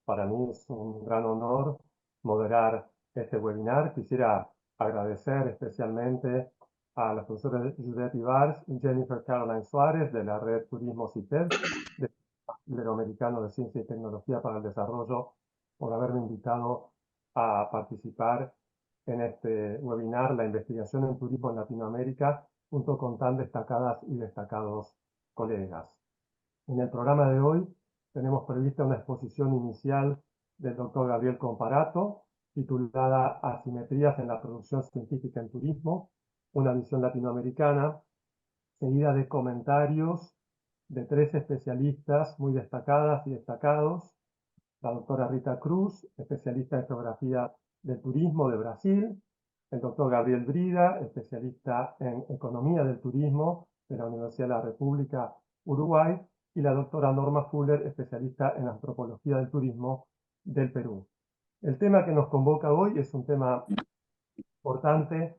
Para mí es un gran honor moderar este webinar. Quisiera agradecer especialmente a las profesoras Judith Ibars y Jennifer Caroline Suárez de la red Turismo CITED, del Iberoamericano de Ciencia y Tecnología para el Desarrollo, por haberme invitado a participar en este webinar, La investigación en turismo en Latinoamérica, junto con tan destacadas y destacados colegas. En el programa de hoy tenemos prevista una exposición inicial del doctor Gabriel Comparato, titulada Asimetrías en la producción científica en turismo, una visión latinoamericana, seguida de comentarios de tres especialistas muy destacadas y destacados: la doctora Rita Cruz, especialista en geografía del turismo de Brasil; el doctor Gabriel Brida, especialista en economía del turismo de la Universidad de la República Uruguay; y la doctora Norma Fuller, especialista en antropología del turismo del Perú. El tema que nos convoca hoy es un tema importante,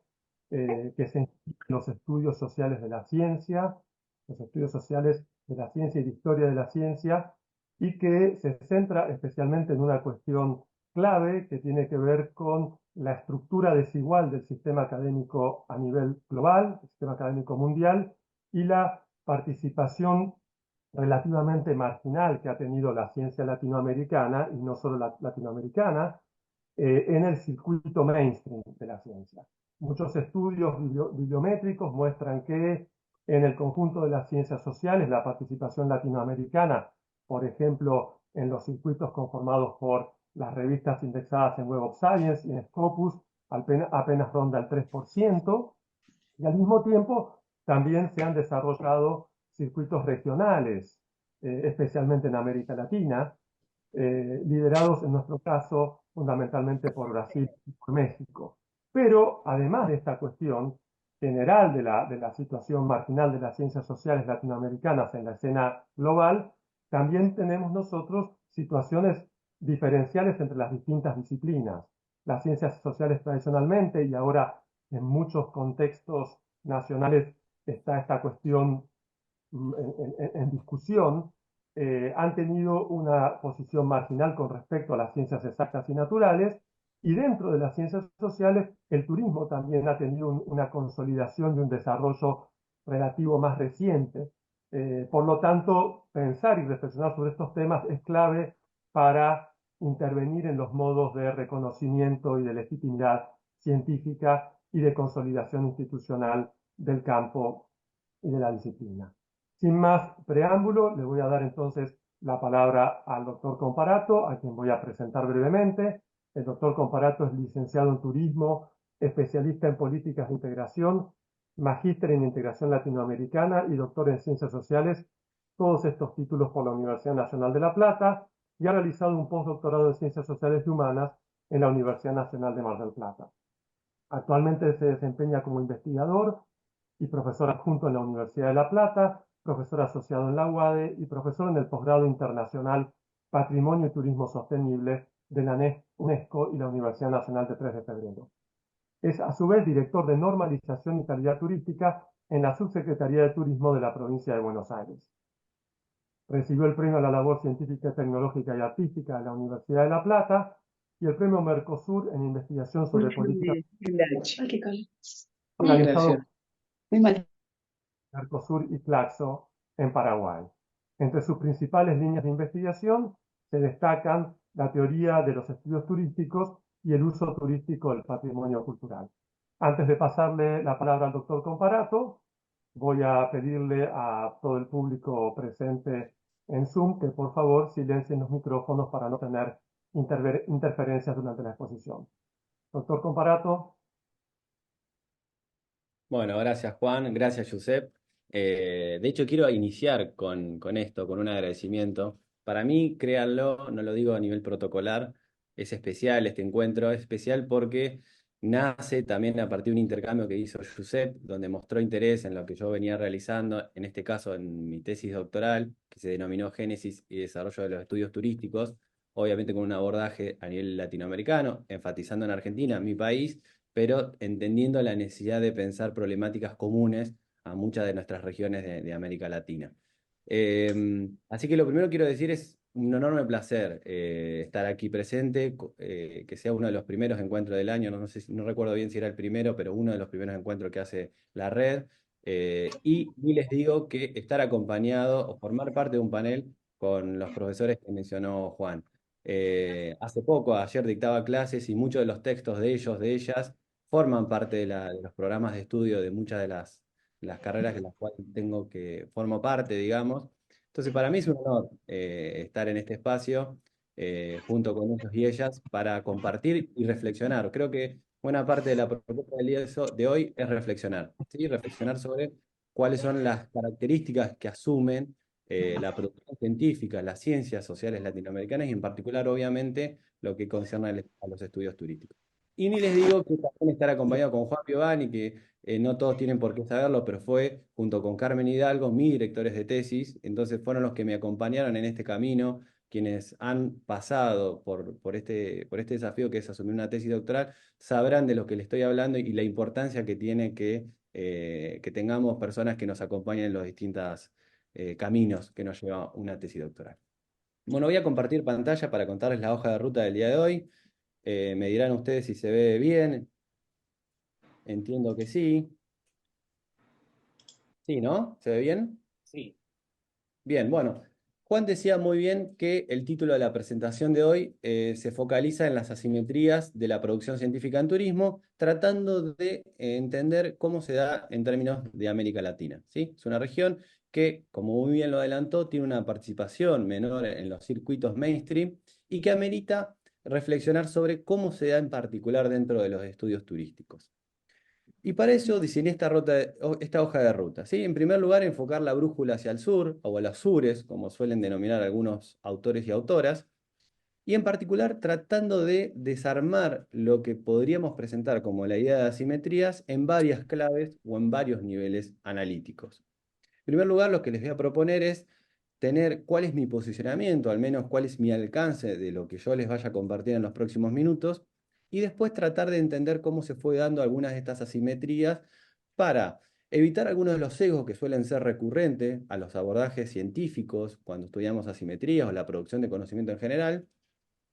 que se inscribe en los estudios sociales de la ciencia, los estudios sociales de la ciencia y de historia de la ciencia, y que se centra especialmente en una cuestión clave que tiene que ver con la estructura desigual del sistema académico a nivel global, el sistema académico mundial, y la participación relativamente marginal que ha tenido la ciencia latinoamericana, y no solo la latinoamericana, en el circuito mainstream de la ciencia. Muchos estudios bibliométricos muestran que en el conjunto de las ciencias sociales la participación latinoamericana, por ejemplo, en los circuitos conformados por las revistas indexadas en Web of Science y en Scopus, apenas ronda el 3%, y al mismo tiempo también se han desarrollado circuitos regionales, especialmente en América Latina, liderados en nuestro caso fundamentalmente por Brasil y por México. Pero además de esta cuestión general de la situación marginal de las ciencias sociales latinoamericanas en la escena global, también tenemos nosotros situaciones diferenciales entre las distintas disciplinas. Las ciencias sociales tradicionalmente, y ahora en muchos contextos nacionales está esta cuestión en discusión, han tenido una posición marginal con respecto a las ciencias exactas y naturales, y dentro de las ciencias sociales el turismo también ha tenido una consolidación y un desarrollo relativo más reciente. Por lo tanto, pensar y reflexionar sobre estos temas es clave para intervenir en los modos de reconocimiento y de legitimidad científica y de consolidación institucional del campo y de la disciplina. Sin más preámbulo, le voy a dar entonces la palabra al doctor Comparato, a quien voy a presentar brevemente. El doctor Comparato es licenciado en turismo, especialista en políticas de integración, magíster en integración latinoamericana y doctor en ciencias sociales, todos estos títulos por la Universidad Nacional de La Plata, y ha realizado un postdoctorado en ciencias sociales y humanas en la Universidad Nacional de Mar del Plata. Actualmente se desempeña como investigador y profesor adjunto en la Universidad de La Plata, profesor asociado en la UADE y profesor en el posgrado internacional Patrimonio y Turismo Sostenible de la UNESCO y la Universidad Nacional de 3 de Febrero. Es a su vez director de normalización y calidad turística en la Subsecretaría de Turismo de la provincia de Buenos Aires. Recibió el premio a la labor científica, tecnológica y artística de la Universidad de La Plata y el premio Mercosur en investigación sobre política organizado por Mercosur y Claxo en Paraguay. Entre sus principales líneas de investigación se destacan la teoría de los estudios turísticos y el uso turístico del patrimonio cultural. Antes de pasarle la palabra al doctor Comparato, voy a pedirle a todo el público presente en Zoom que por favor silencien los micrófonos para no tener interferencias durante la exposición. Doctor Comparato. Bueno, gracias Juan, gracias Josep. De hecho, quiero iniciar con esto, con un agradecimiento. Para mí, créanlo, no lo digo a nivel protocolar, es especial este encuentro, es especial porque nace también a partir de un intercambio que hizo Josep, donde mostró interés en lo que yo venía realizando, en este caso en mi tesis doctoral, que se denominó Génesis y Desarrollo de los Estudios Turísticos, obviamente con un abordaje a nivel latinoamericano, enfatizando en Argentina, mi país, pero entendiendo la necesidad de pensar problemáticas comunes a muchas de nuestras regiones de América Latina. Así que lo primero que quiero decir es, un enorme placer estar aquí presente, que sea uno de los primeros encuentros del año, no sé, no recuerdo bien si era el primero, pero uno de los primeros encuentros que hace la red. Y les digo que estar acompañado o formar parte de un panel con los profesores que mencionó Juan. Hace poco, ayer dictaba clases y muchos de los textos de ellos, de ellas, forman parte de los programas de estudio de muchas de las carreras de las cuales formo parte, digamos. Entonces, para mí es un honor estar en este espacio junto con ellos y ellas para compartir y reflexionar. Creo que buena parte de la propuesta del día de hoy es reflexionar, ¿sí? Reflexionar sobre cuáles son las características que asumen la producción científica, las ciencias sociales latinoamericanas y en particular, obviamente, lo que concierne a los estudios turísticos. Y ni les digo que también estar acompañado con Juan Piovani, que no todos tienen por qué saberlo, pero fue junto con Carmen Hidalgo, mis directores de tesis, entonces fueron los que me acompañaron en este camino, quienes han pasado por este desafío que es asumir una tesis doctoral, sabrán de lo que les estoy hablando y la importancia que tiene que tengamos personas que nos acompañen en los distintos caminos que nos lleva una tesis doctoral. Bueno, voy a compartir pantalla para contarles la hoja de ruta del día de hoy. Me dirán ustedes si se ve bien. Entiendo que sí. Sí, ¿no? ¿Se ve bien? Sí, Bien, bueno. Juan decía muy bien que el título de la presentación de hoy se focaliza en las asimetrías de la producción científica en turismo, tratando de entender cómo se da en términos de América Latina, ¿sí? Es una región que, como muy bien lo adelantó, tiene una participación menor en los circuitos mainstream y que amerita reflexionar sobre cómo se da en particular dentro de los estudios turísticos. Y para eso diseñé esta hoja de ruta, ¿sí? En primer lugar, enfocar la brújula hacia el sur, o a los sures, como suelen denominar algunos autores y autoras, y en particular tratando de desarmar lo que podríamos presentar como la idea de asimetrías en varias claves o en varios niveles analíticos. En primer lugar, lo que les voy a proponer es tener cuál es mi posicionamiento, al menos cuál es mi alcance de lo que yo les vaya a compartir en los próximos minutos, y después tratar de entender cómo se fue dando algunas de estas asimetrías para evitar algunos de los sesgos que suelen ser recurrentes a los abordajes científicos cuando estudiamos asimetrías o la producción de conocimiento en general,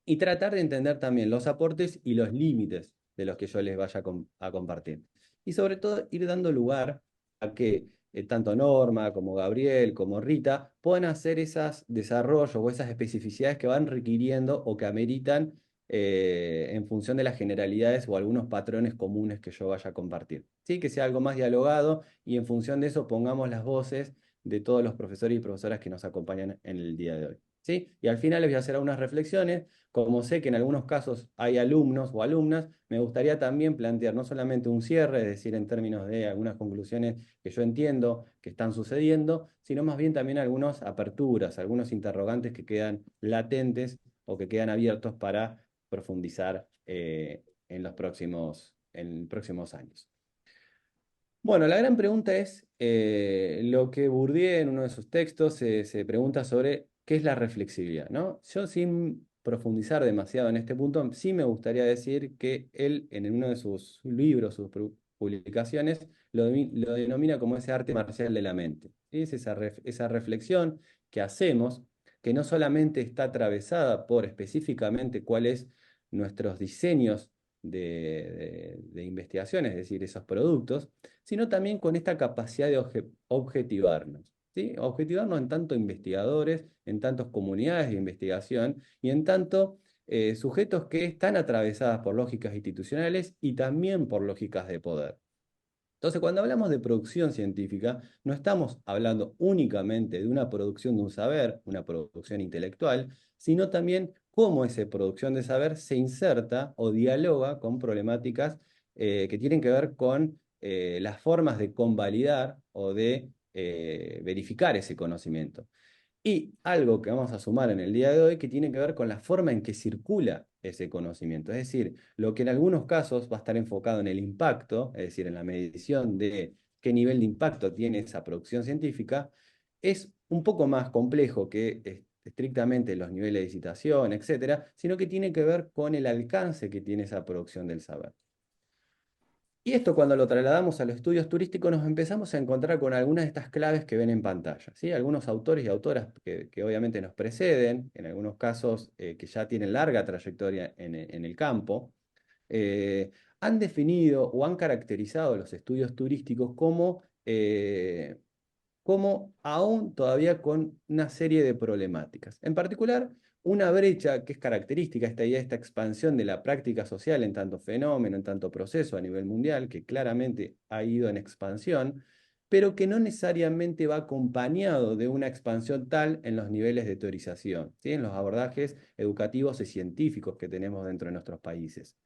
y tratar de entender también los aportes y los límites de los que yo les vaya a compartir. Y sobre todo ir dando lugar a que tanto Norma como Gabriel como Rita puedan hacer esos desarrollos o esas especificidades que van requiriendo o que ameritan en función de las generalidades o algunos patrones comunes que yo vaya a compartir. ¿Sí? Que sea algo más dialogado y en función de eso pongamos las voces de todos los profesores y profesoras que nos acompañan en el día de hoy. ¿Sí? Y al final les voy a hacer algunas reflexiones. Como sé que en algunos casos hay alumnos o alumnas, me gustaría también plantear no solamente un cierre, es decir, en términos de algunas conclusiones que yo entiendo que están sucediendo, sino más bien también algunas aperturas, algunos interrogantes que quedan latentes o que quedan abiertos para profundizar en próximos años. Bueno, la gran pregunta es lo que Bourdieu en uno de sus textos se pregunta sobre qué es la reflexividad, ¿no? Yo sin profundizar demasiado en este punto, sí me gustaría decir que él en uno de sus libros, sus publicaciones, lo denomina como ese arte marcial de la mente. ¿Sí? Es esa reflexión que hacemos, que no solamente está atravesada por específicamente cuáles nuestros diseños de investigación, es decir, esos productos, sino también con esta capacidad de objetivarnos. ¿Sí? Objetivarnos en tanto investigadores, en tantas comunidades de investigación y en tanto sujetos que están atravesadas por lógicas institucionales y también por lógicas de poder. Entonces, cuando hablamos de producción científica, no estamos hablando únicamente de una producción de un saber, una producción intelectual, sino también cómo esa producción de saber se inserta o dialoga con problemáticas que tienen que ver con las formas de convalidar o de verificar ese conocimiento. Y algo que vamos a sumar en el día de hoy que tiene que ver con la forma en que circula ese conocimiento. Es decir, lo que en algunos casos va a estar enfocado en el impacto, es decir, en la medición de qué nivel de impacto tiene esa producción científica, es un poco más complejo que estrictamente los niveles de citación, etcétera, sino que tiene que ver con el alcance que tiene esa producción del saber. Y esto cuando lo trasladamos a los estudios turísticos nos empezamos a encontrar con algunas de estas claves que ven en pantalla, ¿sí? Algunos autores y autoras que obviamente nos preceden, en algunos casos que ya tienen larga trayectoria en el campo, han definido o han caracterizado los estudios turísticos como aún todavía con una serie de problemáticas. En particular, una brecha que es característica, esta idea, esta expansión de la práctica social en tanto fenómeno, en tanto proceso a nivel mundial, que claramente ha ido en expansión, pero que no necesariamente va acompañado de una expansión tal en los niveles de teorización, ¿sí? En los abordajes educativos y científicos que tenemos dentro de nuestros países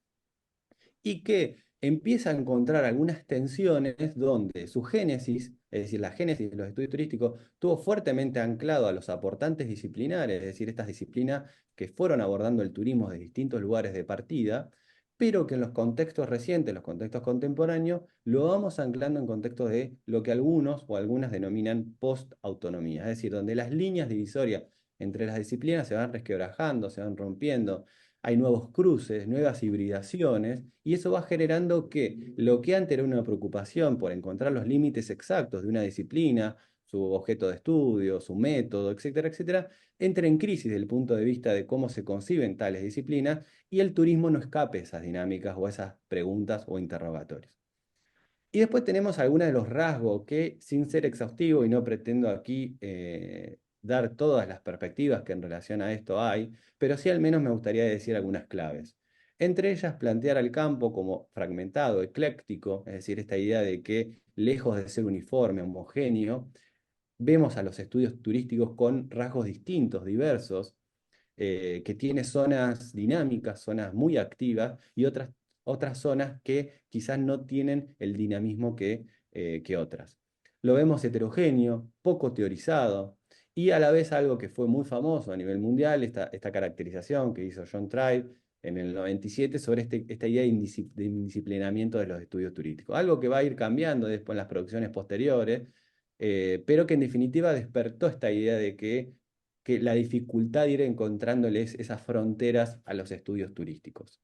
y que empieza a encontrar algunas tensiones donde su génesis, es decir, la génesis de los estudios turísticos, estuvo fuertemente anclado a los aportantes disciplinares, es decir, estas disciplinas que fueron abordando el turismo de distintos lugares de partida, pero que en los contextos recientes, los contextos contemporáneos, lo vamos anclando en contextos de lo que algunos o algunas denominan post-autonomía, es decir, donde las líneas divisorias entre las disciplinas se van resquebrajando, se van rompiendo, hay nuevos cruces, nuevas hibridaciones, y eso va generando que lo que antes era una preocupación por encontrar los límites exactos de una disciplina, su objeto de estudio, su método, etcétera, etcétera, entre en crisis desde el punto de vista de cómo se conciben tales disciplinas, y el turismo no escape esas dinámicas o esas preguntas o interrogatorios. Y después tenemos algunos de los rasgos que, sin ser exhaustivo, y no pretendo aquí dar todas las perspectivas que en relación a esto hay, pero sí al menos me gustaría decir algunas claves. Entre ellas, plantear al campo como fragmentado, ecléctico, es decir, esta idea de que, lejos de ser uniforme, homogéneo, vemos a los estudios turísticos con rasgos distintos, diversos, que tiene zonas dinámicas, zonas muy activas y otras zonas que quizás no tienen el dinamismo que otras. Lo vemos heterogéneo, poco teorizado y a la vez algo que fue muy famoso a nivel mundial, esta caracterización que hizo John Tribe en el 97 sobre esta idea de indisciplinamiento de los estudios turísticos. Algo que va a ir cambiando después en las producciones posteriores, pero que en definitiva despertó esta idea de que la dificultad de ir encontrándoles esas fronteras a los estudios turísticos.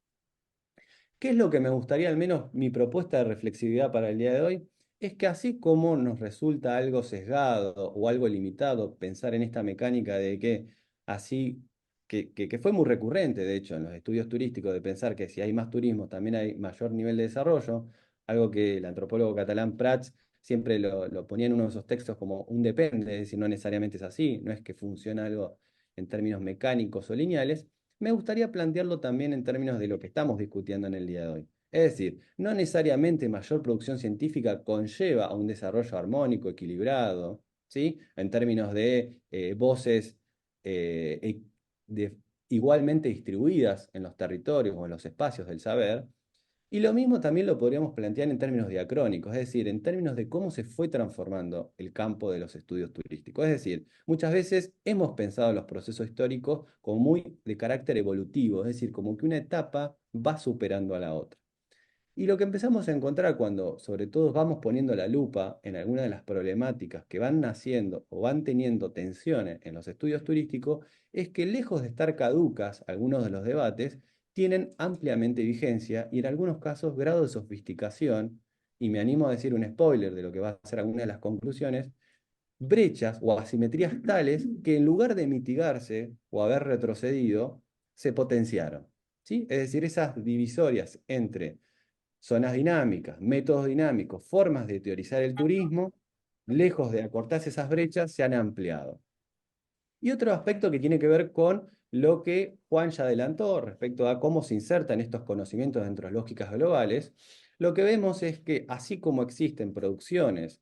¿Qué es lo que me gustaría, al menos mi propuesta de reflexividad para el día de hoy? Es que así como nos resulta algo sesgado o algo limitado pensar en esta mecánica de que así, que fue muy recurrente, de hecho, en los estudios turísticos, de pensar que si hay más turismo también hay mayor nivel de desarrollo, algo que el antropólogo catalán Prats siempre lo ponía en uno de esos textos como un depende, es decir, no necesariamente es así, no es que funciona algo en términos mecánicos o lineales, me gustaría plantearlo también en términos de lo que estamos discutiendo en el día de hoy. Es decir, no necesariamente mayor producción científica conlleva a un desarrollo armónico, equilibrado, ¿sí? En términos de voces eh, e- de- igualmente distribuidas en los territorios o en los espacios del saber, y lo mismo también lo podríamos plantear en términos diacrónicos, es decir, en términos de cómo se fue transformando el campo de los estudios turísticos. Es decir, muchas veces hemos pensado los procesos históricos como muy de carácter evolutivo, es decir, como que una etapa va superando a la otra. Y lo que empezamos a encontrar cuando, sobre todo, vamos poniendo la lupa en algunas de las problemáticas que van naciendo o van teniendo tensiones en los estudios turísticos, es que lejos de estar caducas algunos de los debates, tienen ampliamente vigencia y en algunos casos grado de sofisticación, y me animo a decir un spoiler de lo que va a ser alguna de las conclusiones, brechas o asimetrías tales que en lugar de mitigarse o haber retrocedido, se potenciaron. ¿Sí? Es decir, esas divisorias entre zonas dinámicas, métodos dinámicos, formas de teorizar el turismo, lejos de acortarse esas brechas, se han ampliado. Y otro aspecto que tiene que ver con lo que Juan ya adelantó respecto a cómo se insertan estos conocimientos dentro de lógicas globales, lo que vemos es que así como existen producciones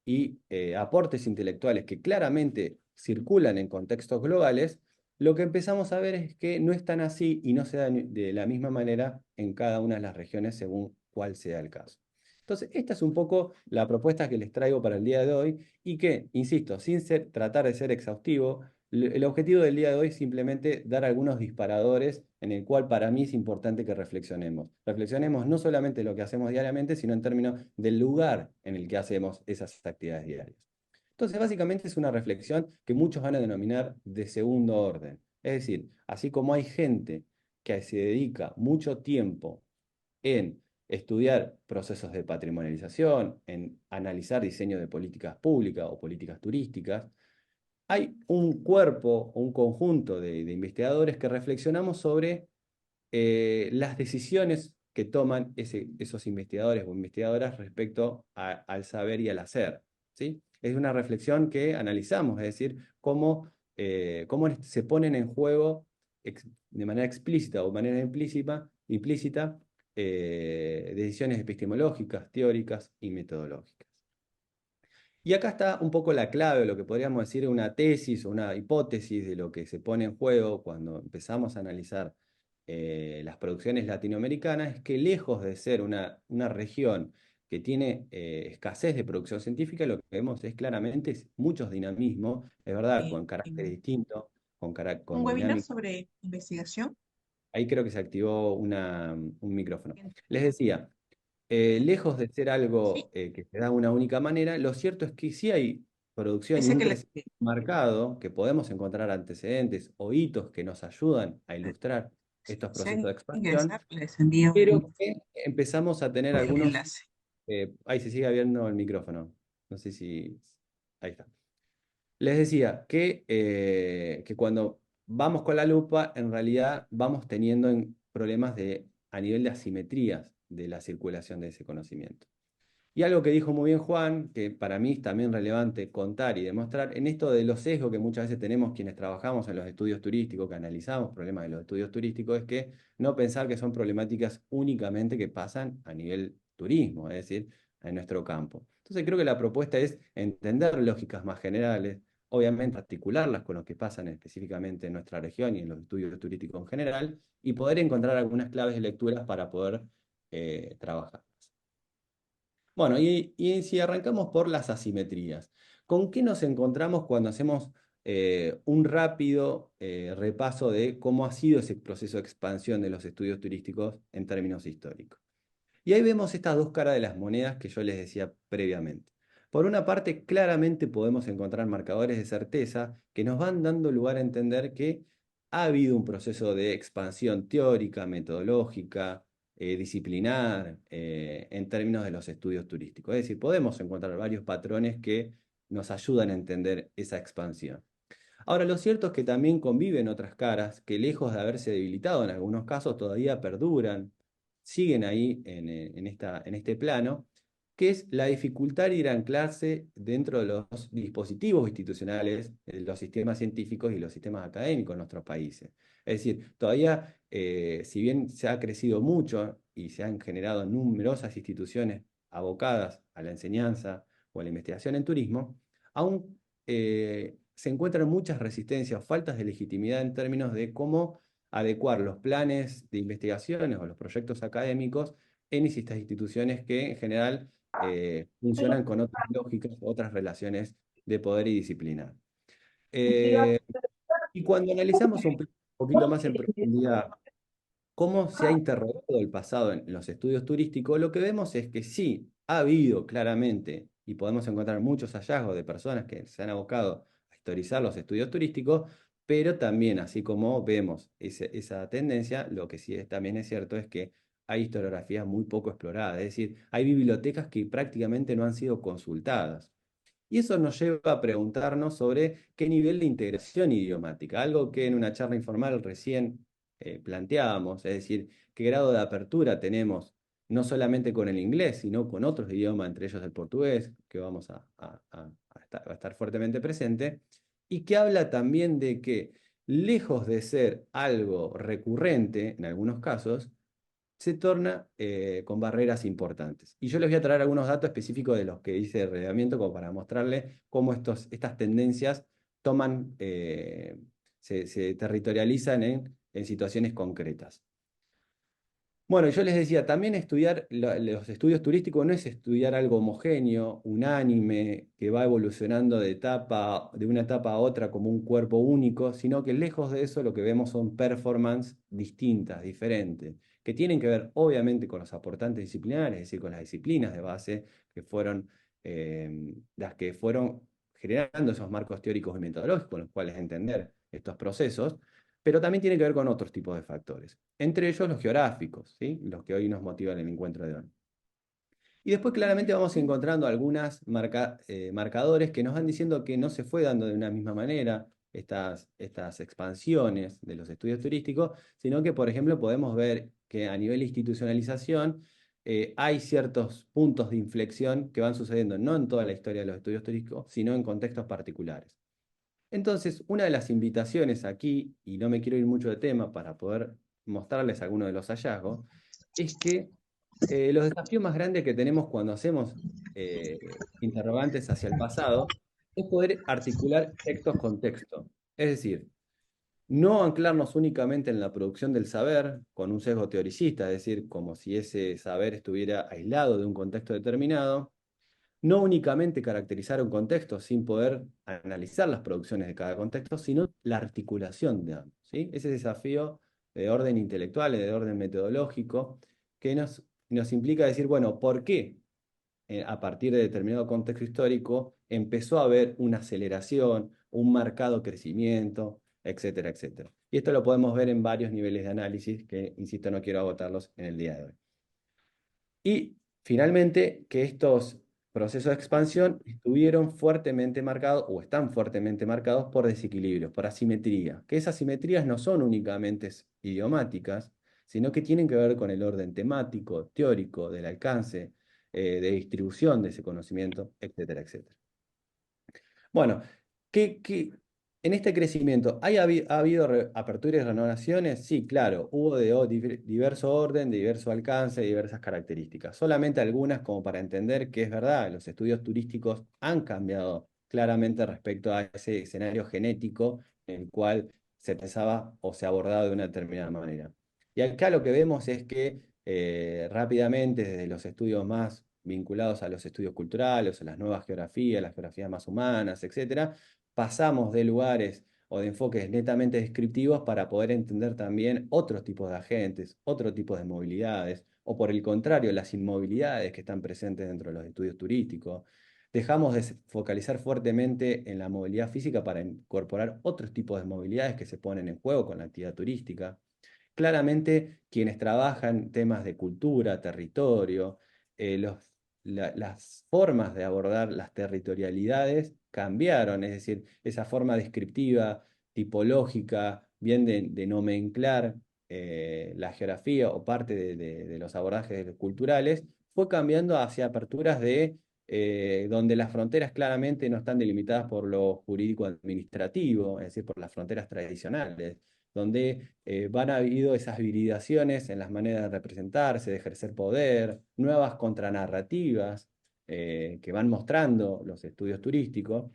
y aportes intelectuales que claramente circulan en contextos globales, lo que empezamos a ver es que no es tan así y no se da de la misma manera en cada una de las regiones según cuál sea el caso. Entonces, esta es un poco la propuesta que les traigo para el día de hoy y que, insisto, sin tratar de ser exhaustivo, el objetivo del día de hoy es simplemente dar algunos disparadores en el cual para mí es importante que reflexionemos. Reflexionemos no solamente lo que hacemos diariamente, sino en términos del lugar en el que hacemos esas actividades diarias. Entonces, básicamente es una reflexión que muchos van a denominar de segundo orden. Es decir, así como hay gente que se dedica mucho tiempo en estudiar procesos de patrimonialización, en analizar diseño de políticas públicas o políticas turísticas. Hay un cuerpo o un conjunto de investigadores que reflexionamos sobre las decisiones que toman esos investigadores o investigadoras respecto al saber y al hacer, ¿sí? Es una reflexión que analizamos, es decir, cómo se ponen en juego de manera explícita o de manera implícita decisiones epistemológicas, teóricas y metodológicas. Y acá está un poco la clave, lo que podríamos decir una tesis o una hipótesis de lo que se pone en juego cuando empezamos a analizar las producciones latinoamericanas, es que lejos de ser una región que tiene escasez de producción científica, lo que vemos es claramente muchos dinamismos, es verdad, Eh, con caracteres en distintos, un con webinar dinámicas. sobre investigación. Ahí creo que se activó un micrófono. Les decía, lejos de ser Sí, algo que se da de una única manera, lo cierto es que sí hay producción y ese un que le crecimiento marcado, que podemos encontrar antecedentes o hitos que nos ayudan a ilustrar si estos procesos desean de expansión, ingresar, les envío pero que empezamos a tener el algunos. enlace. Ahí se sigue viendo el micrófono. No sé si. Ahí está. Les decía que cuando vamos con la lupa, en realidad vamos teniendo problemas a nivel de asimetrías de la circulación de ese conocimiento. Y algo que dijo muy bien Juan, que para mí es también relevante contar y demostrar, en esto de los sesgos que muchas veces tenemos quienes trabajamos en los estudios turísticos, que analizamos problemas de los estudios turísticos, es que no pensar que son problemáticas únicamente que pasan a nivel turismo, es decir, en nuestro campo. Entonces creo que la propuesta es entender lógicas más generales, obviamente articularlas con lo que pasan específicamente en nuestra región y en los estudios turísticos en general, y poder encontrar algunas claves de lecturas para poder trabajar. Bueno, y si arrancamos por las asimetrías, ¿con qué nos encontramos cuando hacemos un rápido repaso de cómo ha sido ese proceso de expansión de los estudios turísticos en términos históricos? Y ahí vemos estas dos caras de las monedas que yo les decía previamente. Por una parte, claramente podemos encontrar marcadores de certeza que nos van dando lugar a entender que ha habido un proceso de expansión teórica, metodológica, disciplinar, en términos de los estudios turísticos. Es decir, podemos encontrar varios patrones que nos ayudan a entender esa expansión. Ahora, lo cierto es que también conviven otras caras que, lejos de haberse debilitado en algunos casos, todavía perduran, siguen ahí en este plano, que es la dificultad de ir a anclarse dentro de los dispositivos institucionales, los sistemas científicos y los sistemas académicos en nuestros países. Es decir, todavía, si bien se ha crecido mucho y se han generado numerosas instituciones abocadas a la enseñanza o a la investigación en turismo, aún se encuentran muchas resistencias o faltas de legitimidad en términos de cómo adecuar los planes de investigaciones o los proyectos académicos en estas instituciones que en general funcionan con otras lógicas, otras relaciones de poder y disciplina. Eh, y cuando analizamos un poquito más en profundidad cómo se ha interrogado el pasado en los estudios turísticos, lo que vemos es que sí, ha habido claramente, y podemos encontrar muchos hallazgos de personas que se han abocado a historizar los estudios turísticos, pero también, así como vemos esa tendencia, lo que sí también es cierto es que hay historiografías muy poco exploradas, es decir, hay bibliotecas que prácticamente no han sido consultadas. Y eso nos lleva a preguntarnos sobre qué nivel de integración idiomática, algo que en una charla informal recién planteábamos, es decir, qué grado de apertura tenemos no solamente con el inglés, sino con otros idiomas, entre ellos el portugués, que vamos a estar fuertemente presente, y que habla también de que, lejos de ser algo recurrente en algunos casos, se torna con barreras importantes. Y yo les voy a traer algunos datos específicos de los que hice el relevamiento como para mostrarles cómo estas tendencias toman, se territorializan en situaciones concretas. Bueno, yo les decía, también estudiar los estudios turísticos no es estudiar algo homogéneo, unánime, que va evolucionando de una etapa a otra como un cuerpo único, sino que lejos de eso lo que vemos son performances distintas, diferentes, que tienen que ver obviamente con los aportantes disciplinares, es decir, con las disciplinas de base que fueron las que fueron generando esos marcos teóricos y metodológicos con los cuales entender estos procesos, pero también tiene que ver con otros tipos de factores, entre ellos los geográficos, ¿sí? Los que hoy nos motivan el encuentro de hoy. Y después claramente vamos encontrando algunos marcadores que nos van diciendo que no se fue dando de una misma manera estas expansiones de los estudios turísticos, sino que, por ejemplo, podemos ver que a nivel de institucionalización hay ciertos puntos de inflexión que van sucediendo no en toda la historia de los estudios turísticos, sino en contextos particulares. Entonces, una de las invitaciones aquí, y no me quiero ir mucho de tema para poder mostrarles algunos de los hallazgos, es que los desafíos más grandes que tenemos cuando hacemos interrogantes hacia el pasado es poder articular textos con texto. Es decir, no anclarnos únicamente en la producción del saber con un sesgo teoricista, es decir, como si ese saber estuviera aislado de un contexto determinado, no únicamente caracterizar un contexto sin poder analizar las producciones de cada contexto, sino la articulación de ambos, ¿sí? Ese desafío de orden intelectual, de orden metodológico, que nos implica decir, bueno, ¿por qué a partir de determinado contexto histórico empezó a haber una aceleración, un marcado crecimiento, etcétera, etcétera? Y esto lo podemos ver en varios niveles de análisis que, insisto, no quiero agotarlos en el día de hoy. Y finalmente, que estos procesos de expansión estuvieron fuertemente marcados o están fuertemente marcados por desequilibrios, por asimetría, que esas asimetrías no son únicamente idiomáticas, sino que tienen que ver con el orden temático, teórico, del alcance, de distribución de ese conocimiento, etcétera, etcétera. Bueno, en este crecimiento, ¿ha habido aperturas y renovaciones? Sí, claro, hubo de diverso orden, de diverso alcance, de diversas características. Solamente algunas como para entender que es verdad, los estudios turísticos han cambiado claramente respecto a ese escenario genético en el cual se pensaba o se abordaba de una determinada manera. Y acá lo que vemos es que rápidamente, desde los estudios más vinculados a los estudios culturales, a las nuevas geografías, las geografías más humanas, etcétera, pasamos de lugares o de enfoques netamente descriptivos para poder entender también otros tipos de agentes, otros tipos de movilidades, o por el contrario, las inmovilidades que están presentes dentro de los estudios turísticos. Dejamos de focalizar fuertemente en la movilidad física para incorporar otros tipos de movilidades que se ponen en juego con la actividad turística. Claramente, quienes trabajan temas de cultura, territorio, las formas de abordar las territorialidades cambiaron, es decir, esa forma descriptiva, tipológica, bien de nomenclar la geografía o parte de los abordajes culturales, fue cambiando hacia aperturas de donde las fronteras claramente no están delimitadas por lo jurídico-administrativo, es decir, por las fronteras tradicionales, donde van habido esas hibridaciones en las maneras de representarse, de ejercer poder, nuevas contranarrativas que van mostrando los estudios turísticos.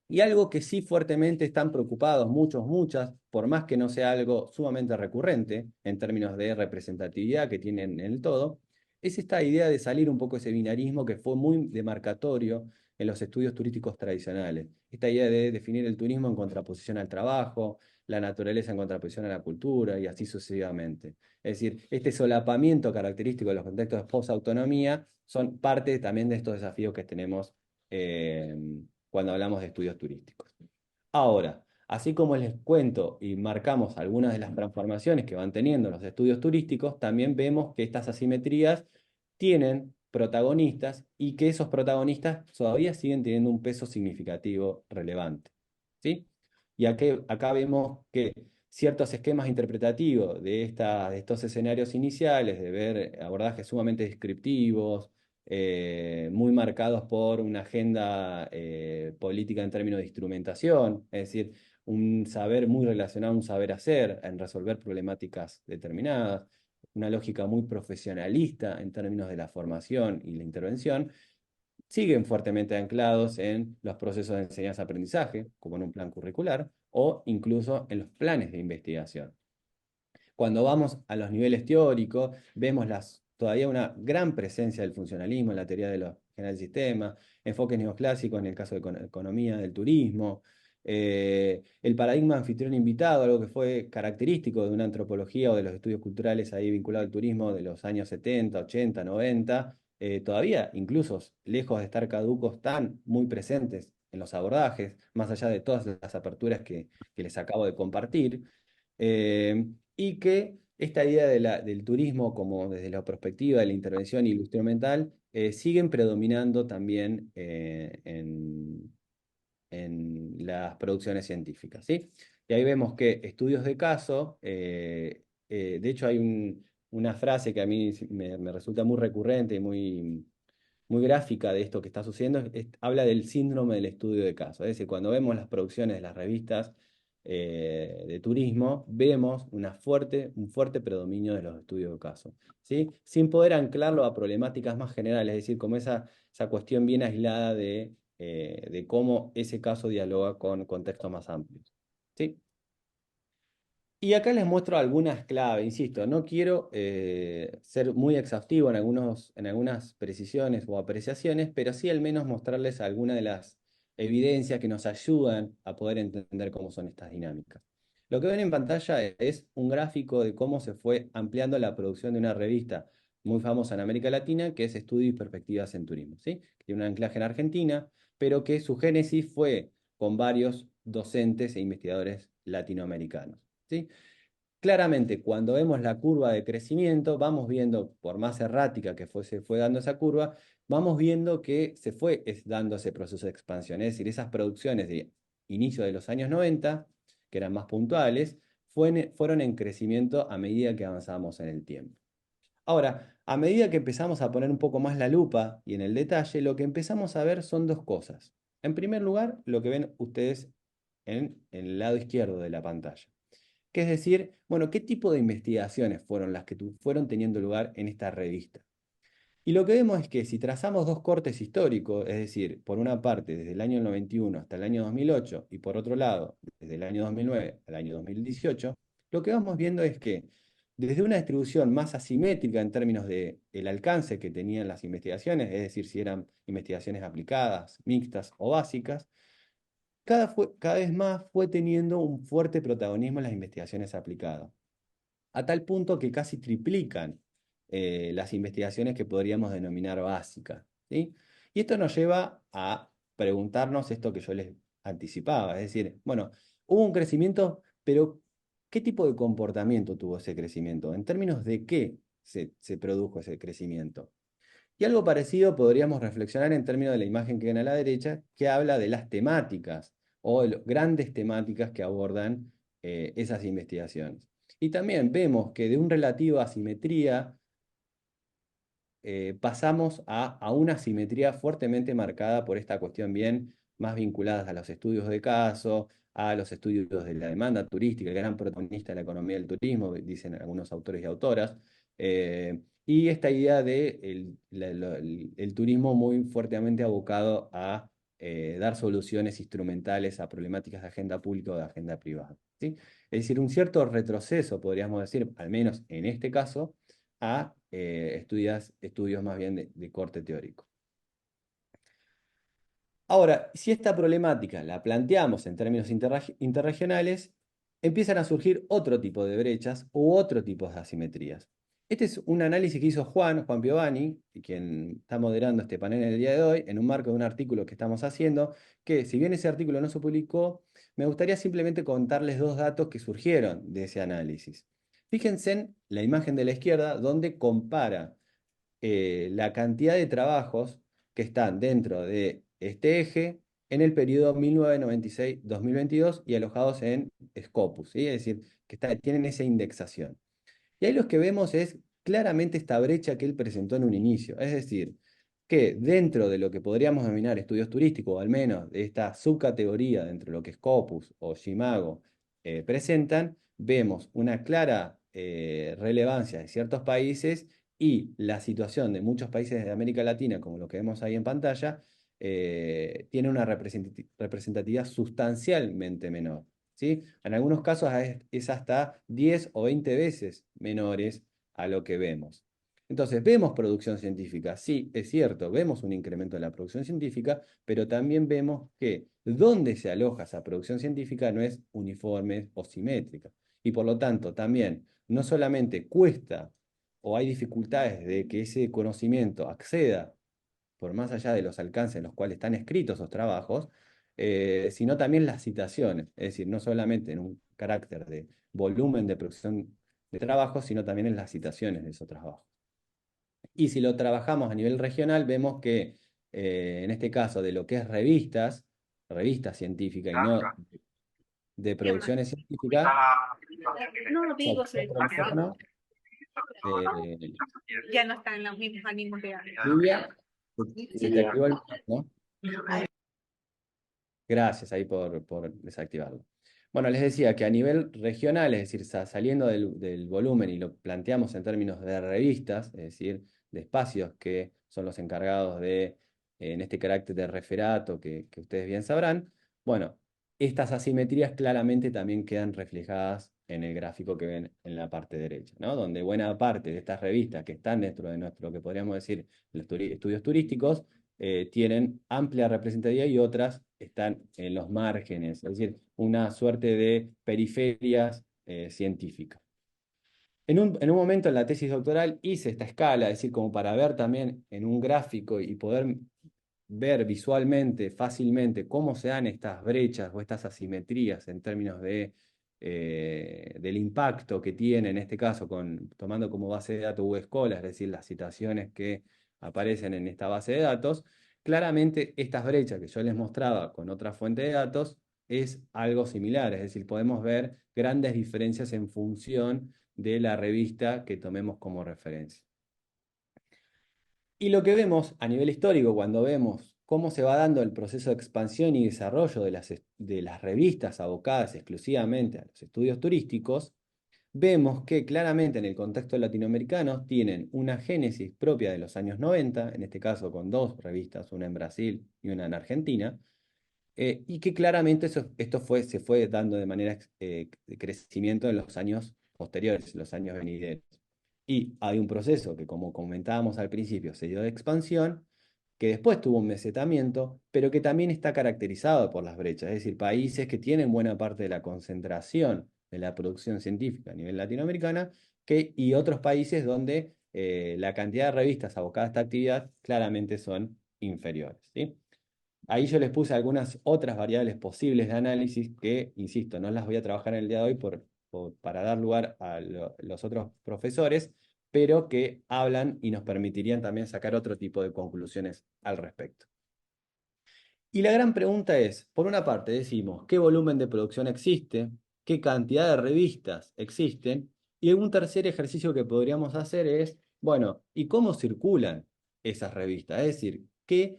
Y algo que sí fuertemente están preocupados muchos, muchas, por más que no sea algo sumamente recurrente en términos de representatividad que tienen en el todo, es esta idea de salir un poco de ese binarismo que fue muy demarcatorio en los estudios turísticos tradicionales. Esta idea de definir el turismo en contraposición al trabajo, la naturaleza en contraposición a la cultura y así sucesivamente. Es decir, este solapamiento característico de los contextos de post-autonomía son parte también de estos desafíos que tenemos eh, cuando hablamos de estudios turísticos. Ahora, así como les cuento y marcamos algunas de las transformaciones que van teniendo los estudios turísticos, también vemos que estas asimetrías tienen protagonistas y que esos protagonistas todavía siguen teniendo un peso significativo relevante. ¿Sí? Y acá vemos que ciertos esquemas interpretativos de estos escenarios iniciales, de ver abordajes sumamente descriptivos, muy marcados por una agenda política en términos de instrumentación, es decir, un saber muy relacionado a un saber hacer, en resolver problemáticas determinadas, una lógica muy profesionalista en términos de la formación y la intervención, siguen fuertemente anclados en los procesos de enseñanza-aprendizaje, como en un plan curricular, o incluso en los planes de investigación. Cuando vamos a los niveles teóricos, vemos todavía una gran presencia del funcionalismo en la teoría de los general sistemas, enfoques neoclásicos en el caso de economía, del turismo, el paradigma anfitrión invitado, algo que fue característico de una antropología o de los estudios culturales ahí vinculado al turismo de los años 70, 80, 90, todavía, incluso lejos de estar caducos, están muy presentes en los abordajes, más allá de todas las aperturas que les acabo de compartir, y que esta idea del turismo como desde la perspectiva de la intervención y lo instrumental siguen predominando también en las producciones científicas, ¿sí? Y ahí vemos que estudios de caso, de hecho hay una frase que a mí me resulta muy recurrente y muy gráfica de esto que está sucediendo, habla del síndrome del estudio de caso. Es decir, cuando vemos las producciones de las revistas de turismo, vemos un fuerte predominio de los estudios de caso, ¿sí? Sin poder anclarlo a problemáticas más generales, es decir, como esa cuestión bien aislada de cómo ese caso dialoga con contextos más amplios, ¿sí? Y acá les muestro algunas claves, insisto, no quiero ser muy exhaustivo en algunas precisiones o apreciaciones, pero sí al menos mostrarles algunas de las evidencias que nos ayudan a poder entender cómo son estas dinámicas. Lo que ven en pantalla es un gráfico de cómo se fue ampliando la producción de una revista muy famosa en América Latina, que es Estudios y Perspectivas en Turismo, ¿sí? Que tiene un anclaje en Argentina, pero que su génesis fue con varios docentes e investigadores latinoamericanos, ¿sí? Claramente, cuando vemos la curva de crecimiento, vamos viendo, por más errática que se fue dando esa curva, vamos viendo que se fue dando ese proceso de expansión. Es decir, esas producciones de inicio de los años 90, que eran más puntuales, fueron en crecimiento a medida que avanzábamos en el tiempo. Ahora, a medida que empezamos a poner un poco más la lupa y en el detalle, lo que empezamos a ver son dos cosas. En primer lugar, lo que ven ustedes en el lado izquierdo de la pantalla, que es decir, bueno, ¿qué tipo de investigaciones fueron las que fueron teniendo lugar en esta revista? Y lo que vemos es que si trazamos dos cortes históricos, es decir, por una parte desde el año 91 hasta el año 2008 y por otro lado desde el año 2009 al año 2018, lo que vamos viendo es que desde una distribución más asimétrica en términos de el alcance que tenían las investigaciones, es decir, si eran investigaciones aplicadas, mixtas o básicas, cada vez más fue teniendo un fuerte protagonismo en las investigaciones aplicadas, a tal punto que casi triplican las investigaciones que podríamos denominar básicas, ¿sí? Y esto nos lleva a preguntarnos esto que yo les anticipaba, es decir, bueno, hubo un crecimiento, pero ¿qué tipo de comportamiento tuvo ese crecimiento? ¿En términos de qué se produjo ese crecimiento? Y algo parecido podríamos reflexionar en términos de la imagen que ven a la derecha, que habla de las temáticas o de las grandes temáticas que abordan esas investigaciones. Y también vemos que de un relativo asimetría pasamos a una asimetría fuertemente marcada por esta cuestión bien más vinculada a los estudios de caso, a los estudios de la demanda turística, el gran protagonista de la economía del turismo, dicen algunos autores y autoras, y esta idea de el turismo muy fuertemente abocado a dar soluciones instrumentales a problemáticas de agenda pública o de agenda privada, ¿sí? Es decir, un cierto retroceso, podríamos decir, al menos en este caso, a estudios más bien de corte teórico. Ahora, si esta problemática la planteamos en términos interregionales, empiezan a surgir otro tipo de brechas u otro tipo de asimetrías. Este es un análisis que hizo Juan Piovani, quien está moderando este panel el día de hoy, en un marco de un artículo que estamos haciendo, que si bien ese artículo no se publicó, me gustaría simplemente contarles dos datos que surgieron de ese análisis. Fíjense en la imagen de la izquierda, donde compara la cantidad de trabajos que están dentro de este eje en el periodo 1996-2022 y alojados en Scopus, ¿sí? Es decir, que tienen esa indexación. Y ahí lo que vemos es claramente esta brecha que él presentó en un inicio, es decir, que dentro de lo que podríamos denominar estudios turísticos, o al menos de esta subcategoría dentro de lo que Scopus o Shimago presentan, vemos una clara relevancia de ciertos países y la situación de muchos países de América Latina, como lo que vemos ahí en pantalla, tiene una representatividad sustancialmente menor, ¿sí? En algunos casos es hasta 10 o 20 veces menores a lo que vemos. Entonces, vemos producción científica, sí, es cierto, vemos un incremento de la producción científica, pero también vemos que donde se aloja esa producción científica no es uniforme o simétrica. Y por lo tanto, también no solamente cuesta o hay dificultades de que ese conocimiento acceda por más allá de los alcances en los cuales están escritos esos trabajos, sino también las citaciones, es decir, no solamente en un carácter de volumen de producción de trabajo, sino también en las citaciones de esos trabajos. Y si lo trabajamos a nivel regional, vemos que en este caso de lo que es revistas científicas y no de producciones científicas, No digo, eh, ya no están en los mismos ánimos de antes. Livia, se te activó el micrófono. Gracias ahí por desactivarlo. Bueno, les decía que a nivel regional, es decir, saliendo del volumen y lo planteamos en términos de revistas, es decir, de espacios que son los encargados de, en este carácter de referato que ustedes bien sabrán, bueno, estas asimetrías claramente también quedan reflejadas en el gráfico que ven en la parte derecha, ¿no? Donde buena parte de estas revistas que están dentro de nuestro, que podríamos decir, los estudios turísticos, tienen amplia representatividad y otras están en los márgenes, es decir, una suerte de periferias científicas. En un momento en la tesis doctoral hice esta escala, es decir, como para ver también en un gráfico y poder ver visualmente, fácilmente, cómo se dan estas brechas o estas asimetrías en términos del impacto que tiene, en este caso, tomando como base de datos Scholar, es decir, las citaciones que aparecen en esta base de datos. Claramente estas brechas que yo les mostraba con otra fuente de datos es algo similar, es decir, podemos ver grandes diferencias en función de la revista que tomemos como referencia. Y lo que vemos a nivel histórico, cuando vemos cómo se va dando el proceso de expansión y desarrollo de las revistas abocadas exclusivamente a los estudios turísticos, vemos que claramente en el contexto latinoamericano tienen una génesis propia de los años 90, en este caso con dos revistas, una en Brasil y una en Argentina, y que claramente esto se fue dando de manera de crecimiento en los años posteriores, los años venideros. Y hay un proceso que, como comentábamos al principio, se dio de expansión, que después tuvo un mesetamiento, pero que también está caracterizado por las brechas, es decir, países que tienen buena parte de la concentración de la producción científica a nivel latinoamericana, y otros países donde la cantidad de revistas abocadas a esta actividad claramente son inferiores, ¿sí? Ahí yo les puse algunas otras variables posibles de análisis que, insisto, no las voy a trabajar en el día de hoy para dar lugar a los otros profesores, pero que hablan y nos permitirían también sacar otro tipo de conclusiones al respecto. Y la gran pregunta es, por una parte decimos, ¿qué volumen de producción existe? ¿Qué cantidad de revistas existen? Y un tercer ejercicio que podríamos hacer es, bueno, ¿y cómo circulan esas revistas? Es decir, ¿qué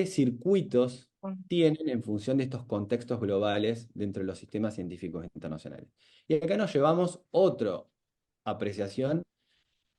circuitos tienen en función de estos contextos globales dentro de los sistemas científicos internacionales? Y acá nos llevamos otra apreciación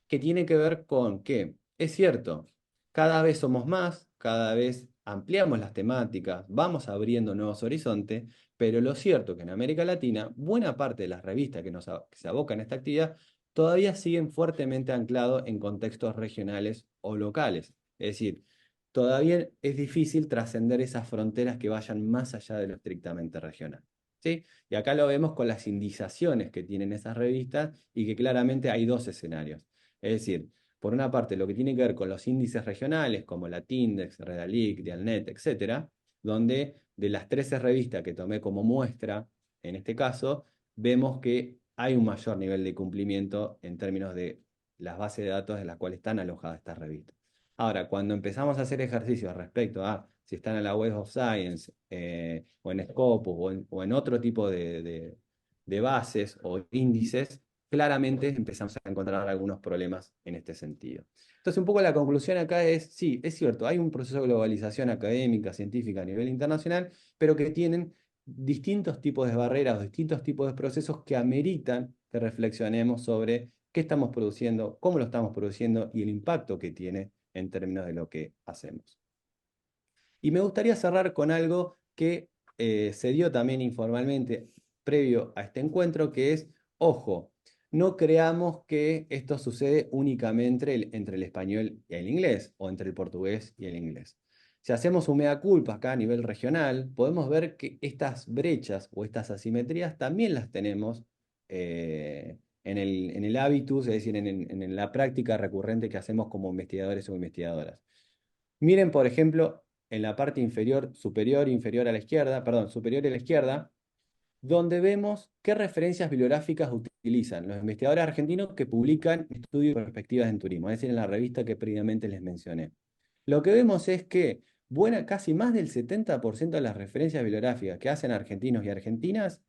que tiene que ver con que, es cierto, cada vez somos más, cada vez ampliamos las temáticas, vamos abriendo nuevos horizontes, pero lo cierto es que en América Latina, buena parte de las revistas que se abocan a esta actividad todavía siguen fuertemente anclados en contextos regionales o locales. Es decir, todavía es difícil trascender esas fronteras que vayan más allá de lo estrictamente regional, ¿sí? Y acá lo vemos con las indizaciones que tienen esas revistas y que claramente hay dos escenarios. Es decir, por una parte, lo que tiene que ver con los índices regionales, como la Tindex, Redalic, Dialnet, etcétera, donde de las 13 revistas que tomé como muestra, en este caso, vemos que hay un mayor nivel de cumplimiento en términos de las bases de datos en las cuales están alojadas estas revistas. Ahora, cuando empezamos a hacer ejercicios respecto a si están en la Web of Science, o en Scopus, o en otro tipo de bases o índices, claramente empezamos a encontrar algunos problemas en este sentido. Entonces, un poco la conclusión acá es, sí, es cierto, hay un proceso de globalización académica, científica a nivel internacional, pero que tienen distintos tipos de barreras o distintos tipos de procesos que ameritan que reflexionemos sobre qué estamos produciendo, cómo lo estamos produciendo y el impacto que tiene en términos de lo que hacemos. Y me gustaría cerrar con algo que se dio también informalmente previo a este encuentro, que es, ojo, no creamos que esto sucede únicamente entre el español y el inglés, o entre el portugués y el inglés. Si hacemos un mea culpa acá a nivel regional, podemos ver que estas brechas o estas asimetrías también las tenemos en el hábitus, es decir, en la práctica recurrente que hacemos como investigadores o investigadoras. Miren, por ejemplo, en la parte inferior, superior, inferior a la izquierda, perdón, superior a la izquierda, donde vemos qué referencias bibliográficas utilizan los investigadores argentinos que publican estudios y perspectivas en turismo, es decir, en la revista que previamente les mencioné. Lo que vemos es que casi más del 70% de las referencias bibliográficas que hacen argentinos y argentinas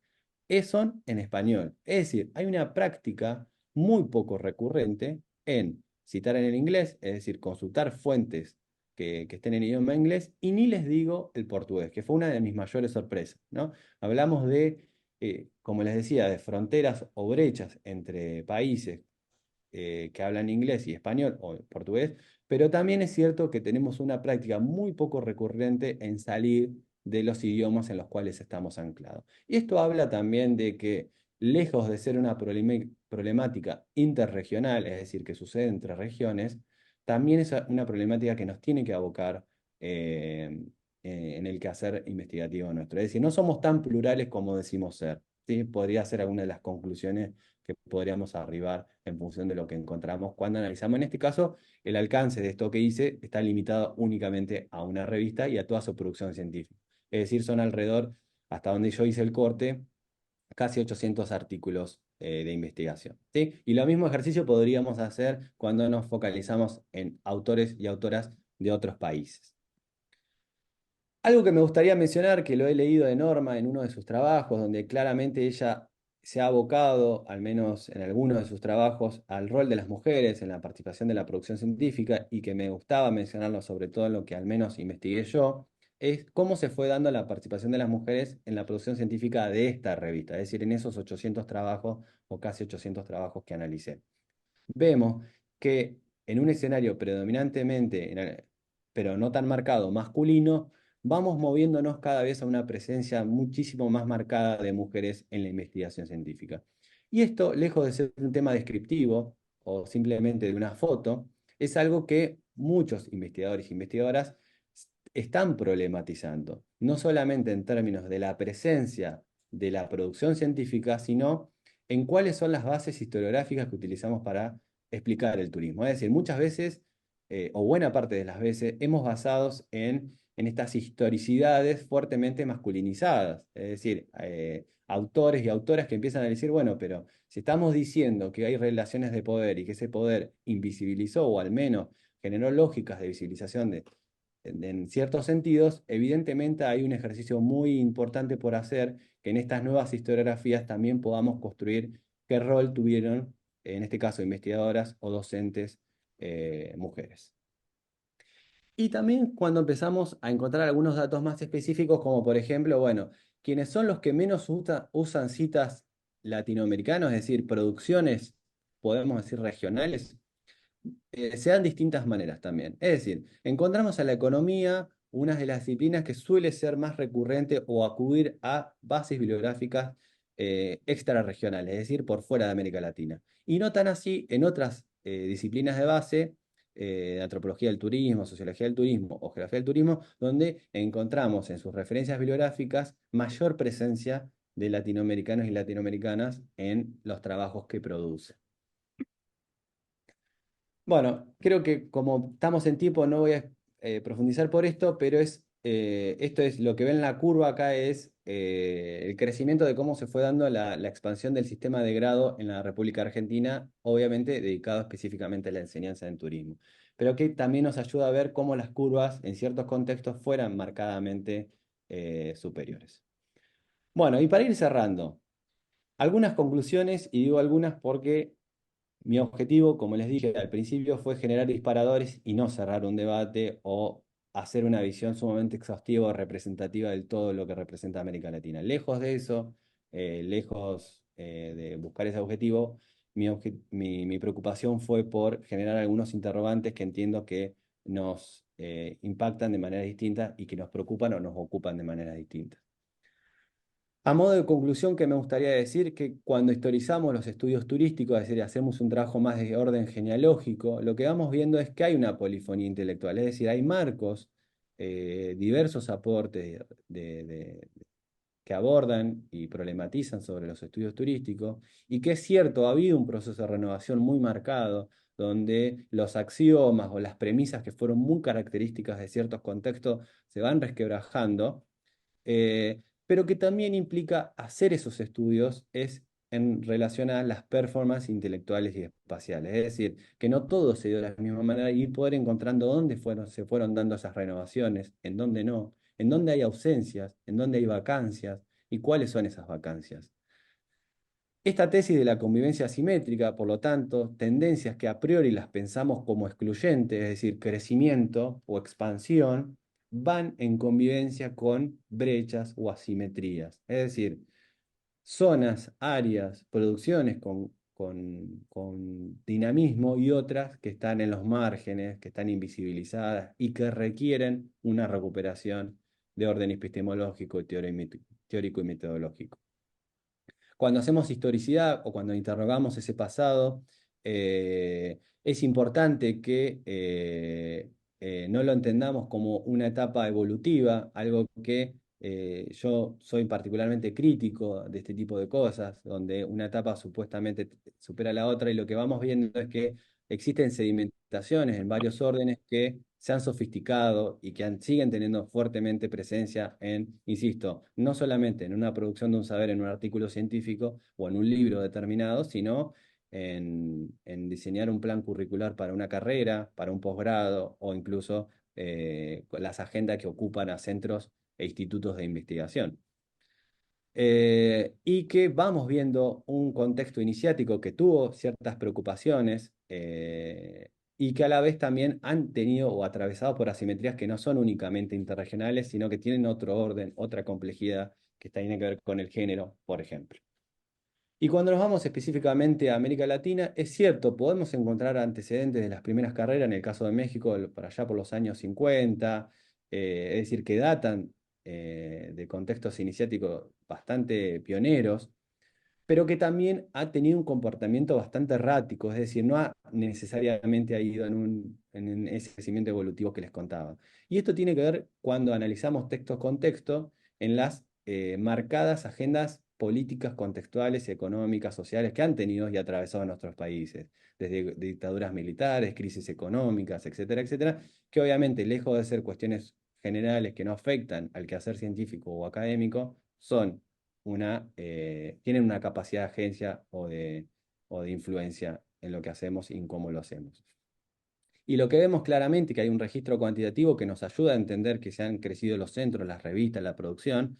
son en español. Es decir, hay una práctica muy poco recurrente en citar en el inglés, es decir, consultar fuentes que estén en idioma inglés, y ni les digo el portugués, que fue una de mis mayores sorpresas, ¿no? Hablamos de, como les decía, de fronteras o brechas entre países que hablan inglés y español o portugués, pero también es cierto que tenemos una práctica muy poco recurrente en salir de los idiomas en los cuales estamos anclados. Y esto habla también de que, lejos de ser una problemática interregional, es decir, que sucede entre regiones, también es una problemática que nos tiene que abocar en el quehacer investigativo nuestro. Es decir, no somos tan plurales como decimos ser. ¿Sí? Podría ser alguna de las conclusiones que podríamos arribar en función de lo que encontramos cuando analizamos. En este caso, el alcance de esto que hice está limitado únicamente a una revista y a toda su producción científica. Es decir, son alrededor, hasta donde yo hice el corte, casi 800 artículos de investigación. ¿Sí? Y lo mismo ejercicio podríamos hacer cuando nos focalizamos en autores y autoras de otros países. Algo que me gustaría mencionar, que lo he leído de Norma en uno de sus trabajos, donde claramente ella se ha abocado, al menos en algunos de sus trabajos, al rol de las mujeres en la participación de la producción científica, y que me gustaba mencionarlo sobre todo en lo que al menos investigué yo, es cómo se fue dando la participación de las mujeres en la producción científica de esta revista, es decir, en esos 800 trabajos o casi 800 trabajos que analicé. Vemos que en un escenario predominantemente, pero no tan marcado, masculino, vamos moviéndonos cada vez a una presencia muchísimo más marcada de mujeres en la investigación científica. Y esto, lejos de ser un tema descriptivo o simplemente de una foto, es algo que muchos investigadores e investigadoras están problematizando, no solamente en términos de la presencia de la producción científica, sino en cuáles son las bases historiográficas que utilizamos para explicar el turismo. Es decir, muchas veces, o buena parte de las veces, hemos basados en estas historicidades fuertemente masculinizadas. Es decir, autores y autoras que empiezan a decir, bueno, pero si estamos diciendo que hay relaciones de poder y que ese poder invisibilizó o al menos generó lógicas de visibilización en ciertos sentidos, evidentemente hay un ejercicio muy importante por hacer, que en estas nuevas historiografías también podamos construir qué rol tuvieron, en este caso, investigadoras o docentes mujeres. Y también cuando empezamos a encontrar algunos datos más específicos, como por ejemplo, bueno, quienes son los que menos usan citas latinoamericanas, es decir, producciones, podemos decir, regionales, se dan distintas maneras también. Es decir, encontramos a la economía una de las disciplinas que suele ser más recurrente o acudir a bases bibliográficas extrarregionales, es decir, por fuera de América Latina. Y no tan así en otras disciplinas de base, de antropología del turismo, sociología del turismo o geografía del turismo, donde encontramos en sus referencias bibliográficas mayor presencia de latinoamericanos y latinoamericanas en los trabajos que producen. Bueno, creo que como estamos en tiempo no voy a profundizar por esto, pero esto es lo que ven en la curva acá, es el crecimiento de cómo se fue dando la expansión del sistema de grado en la República Argentina, obviamente dedicado específicamente a la enseñanza en turismo, pero que también nos ayuda a ver cómo las curvas en ciertos contextos fueran marcadamente superiores. Bueno, y para ir cerrando, algunas conclusiones, y digo algunas porque mi objetivo, como les dije al principio, fue generar disparadores y no cerrar un debate o hacer una visión sumamente exhaustiva o representativa del todo lo que representa América Latina. Lejos de eso, lejos de buscar ese objetivo, mi preocupación fue por generar algunos interrogantes que entiendo que nos impactan de manera distinta y que nos preocupan o nos ocupan de manera distinta. A modo de conclusión, que me gustaría decir que cuando historizamos los estudios turísticos, es decir, hacemos un trabajo más de orden genealógico, lo que vamos viendo es que hay una polifonía intelectual, es decir, hay marcos, diversos aportes que abordan y problematizan sobre los estudios turísticos, y que es cierto, ha habido un proceso de renovación muy marcado donde los axiomas o las premisas que fueron muy características de ciertos contextos se van resquebrajando, pero que también implica hacer esos estudios es en relación a las performances intelectuales y espaciales. Es decir, que no todo se dio de la misma manera y poder encontrando dónde se fueron dando esas renovaciones, en dónde no, en dónde hay ausencias, en dónde hay vacancias y cuáles son esas vacancias. Esta tesis de la convivencia asimétrica, por lo tanto, tendencias que a priori las pensamos como excluyentes, es decir, crecimiento o expansión, van en convivencia con brechas o asimetrías. Es decir, zonas, áreas, producciones con dinamismo y otras que están en los márgenes, que están invisibilizadas y que requieren una recuperación de orden epistemológico, teórico y metodológico. Cuando hacemos historicidad o cuando interrogamos ese pasado, es importante que no lo entendamos como una etapa evolutiva, algo que yo soy particularmente crítico de este tipo de cosas, donde una etapa supuestamente supera a la otra y lo que vamos viendo es que existen sedimentaciones en varios órdenes que se han sofisticado y que siguen teniendo fuertemente presencia en, insisto, no solamente en una producción de un saber en un artículo científico o en un libro determinado, sino en diseñar un plan curricular para una carrera, para un posgrado o incluso las agendas que ocupan a centros e institutos de investigación. Y que vamos viendo un contexto iniciático que tuvo ciertas preocupaciones y que a la vez también han tenido o atravesado por asimetrías que no son únicamente interregionales, sino que tienen otro orden, otra complejidad que tiene que ver con el género, por ejemplo. Y cuando nos vamos específicamente a América Latina, es cierto, podemos encontrar antecedentes de las primeras carreras, en el caso de México, por allá por los años 50, es decir, que datan de contextos iniciáticos bastante pioneros, pero que también ha tenido un comportamiento bastante errático, es decir, no ha necesariamente ido en ese crecimiento evolutivo que les contaba. Y esto tiene que ver cuando analizamos textos con texto en las marcadas agendas políticas contextuales, económicas, sociales que han tenido y atravesado nuestros países, desde dictaduras militares, crisis económicas, etcétera, etcétera, que obviamente, lejos de ser cuestiones generales que no afectan al quehacer científico o académico, tienen una capacidad de agencia o de influencia en lo que hacemos y en cómo lo hacemos. Y lo que vemos claramente que hay un registro cuantitativo que nos ayuda a entender que se han crecido los centros, las revistas, la producción,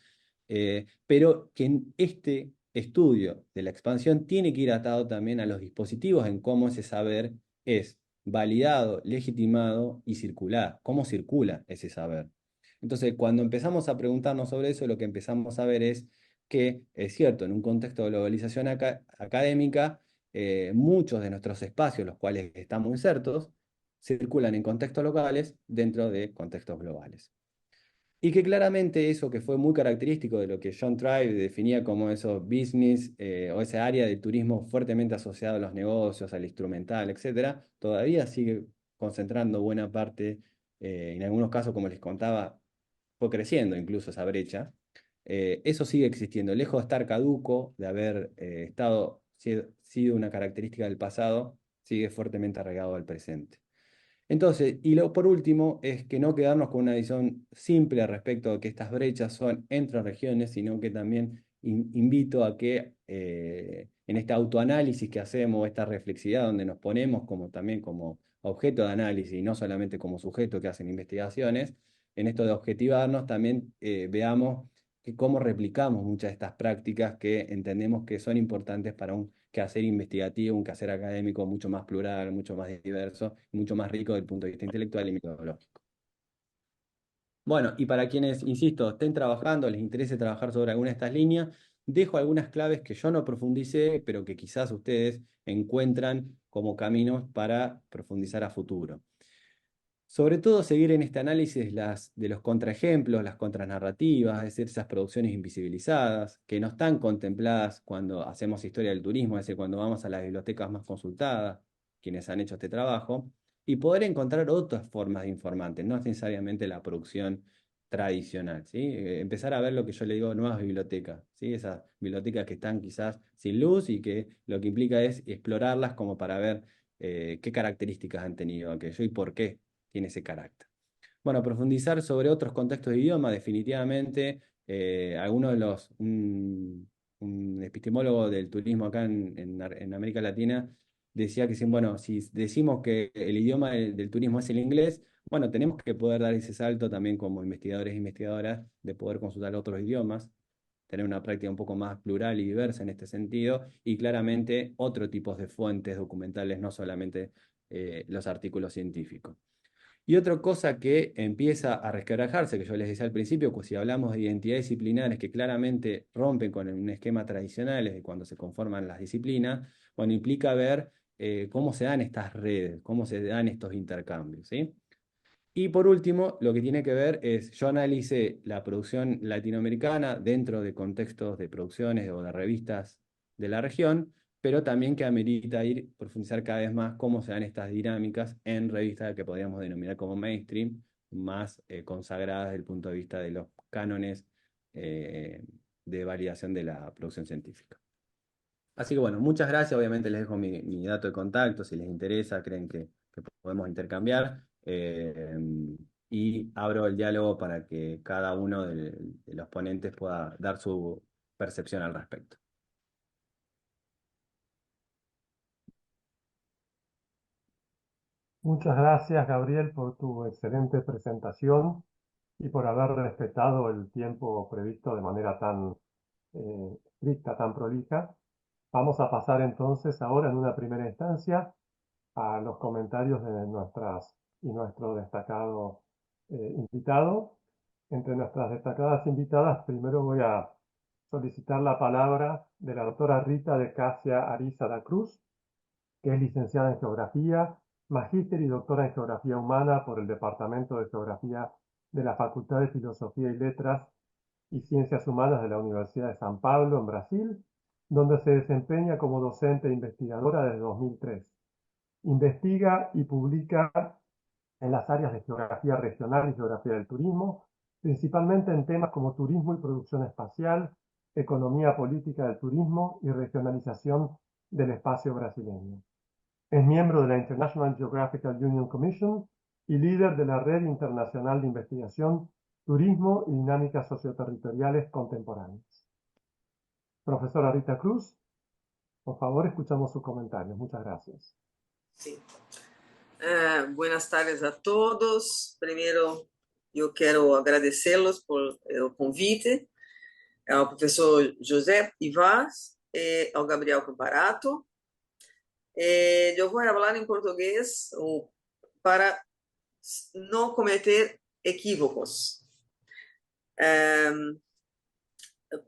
pero que en este estudio de la expansión tiene que ir atado también a los dispositivos en cómo ese saber es validado, legitimado y circular, cómo circula ese saber. Entonces, cuando empezamos a preguntarnos sobre eso, lo que empezamos a ver es que, es cierto, en un contexto de globalización académica, muchos de nuestros espacios, los cuales estamos insertos, circulan en contextos locales dentro de contextos globales. Y que claramente eso que fue muy característico de lo que John Tribe definía como eso business o esa área de turismo fuertemente asociado a los negocios, al instrumental, etcétera, todavía sigue concentrando buena parte, en algunos casos, como les contaba, fue creciendo incluso esa brecha. Eso sigue existiendo, lejos de estar caduco, de haber sido una característica del pasado, sigue fuertemente arraigado al presente. Entonces, por último, es que no quedarnos con una visión simple respecto a que estas brechas son entre regiones, sino que también invito a que en este autoanálisis que hacemos, esta reflexividad donde nos ponemos también como objeto de análisis y no solamente como sujeto que hacen investigaciones, en esto de objetivarnos también veamos cómo replicamos muchas de estas prácticas que entendemos que son importantes para un quehacer investigativo, un quehacer académico mucho más plural, mucho más diverso, mucho más rico desde el punto de vista intelectual y metodológico. Bueno, y para quienes, insisto, estén trabajando, les interese trabajar sobre alguna de estas líneas, dejo algunas claves que yo no profundicé, pero que quizás ustedes encuentran como caminos para profundizar a futuro. Sobre todo seguir en este análisis de los contraejemplos, las contranarrativas, es decir, esas producciones invisibilizadas, que no están contempladas cuando hacemos historia del turismo, es decir, cuando vamos a las bibliotecas más consultadas, quienes han hecho este trabajo, y poder encontrar otras formas de informantes, no necesariamente la producción tradicional, ¿sí? Empezar a ver lo que yo le digo nuevas bibliotecas, ¿sí? Esas bibliotecas que están quizás sin luz y que lo que implica es explorarlas como para ver qué características han tenido aquello y por qué tiene ese carácter. Bueno, profundizar sobre otros contextos de idioma, definitivamente, algunos de los, un epistemólogo del turismo acá en América Latina decía que bueno, si decimos que el idioma del turismo es el inglés, bueno, tenemos que poder dar ese salto también como investigadores e investigadoras de poder consultar otros idiomas, tener una práctica un poco más plural y diversa en este sentido, y claramente otro tipo de fuentes documentales, no solamente los artículos científicos. Y otra cosa que empieza a resquebrajarse, que yo les decía al principio, pues si hablamos de identidades disciplinares que claramente rompen con un esquema tradicional de cuando se conforman las disciplinas, bueno, implica ver cómo se dan estas redes, cómo se dan estos intercambios, ¿sí? Y por último, lo que tiene que ver es, yo analicé la producción latinoamericana dentro de contextos de producciones o de revistas de la región, pero también que amerita profundizar cada vez más cómo se dan estas dinámicas en revistas que podríamos denominar como mainstream, más consagradas desde el punto de vista de los cánones de validación de la producción científica. Así que bueno, muchas gracias. Obviamente les dejo mi dato de contacto si les interesa, creen que podemos intercambiar. Y abro el diálogo para que cada uno de los ponentes pueda dar su percepción al respecto. Muchas gracias, Gabriel, por tu excelente presentación y por haber respetado el tiempo previsto de manera tan estricta, tan prolija. Vamos a pasar entonces ahora en una primera instancia a los comentarios de nuestro destacado invitado. Entre nuestras destacadas invitadas, primero voy a solicitar la palabra de la doctora Rita de Casia Ariza da Cruz, que es licenciada en Geografía, magíster y doctora en Geografía Humana por el Departamento de Geografía de la Facultad de Filosofía y Letras y Ciencias Humanas de la Universidad de San Pablo, en Brasil, donde se desempeña como docente e investigadora desde 2003. Investiga y publica en las áreas de geografía regional y geografía del turismo, principalmente en temas como turismo y producción espacial, economía política del turismo y regionalización del espacio brasileño. Es miembro de la International Geographical Union Commission y líder de la Red Internacional de Investigación, Turismo y Dinámicas Socioterritoriales Contemporáneas. Profesora Rita Cruz, por favor, escuchamos sus comentarios. Muchas gracias. Sí. Buenas tardes a todos. Primeiro, eu quero agradecê-los por o convite, ao professor José Ivaz e ao Gabriel Comparato. Eu vou falar em português para não cometer equívocos.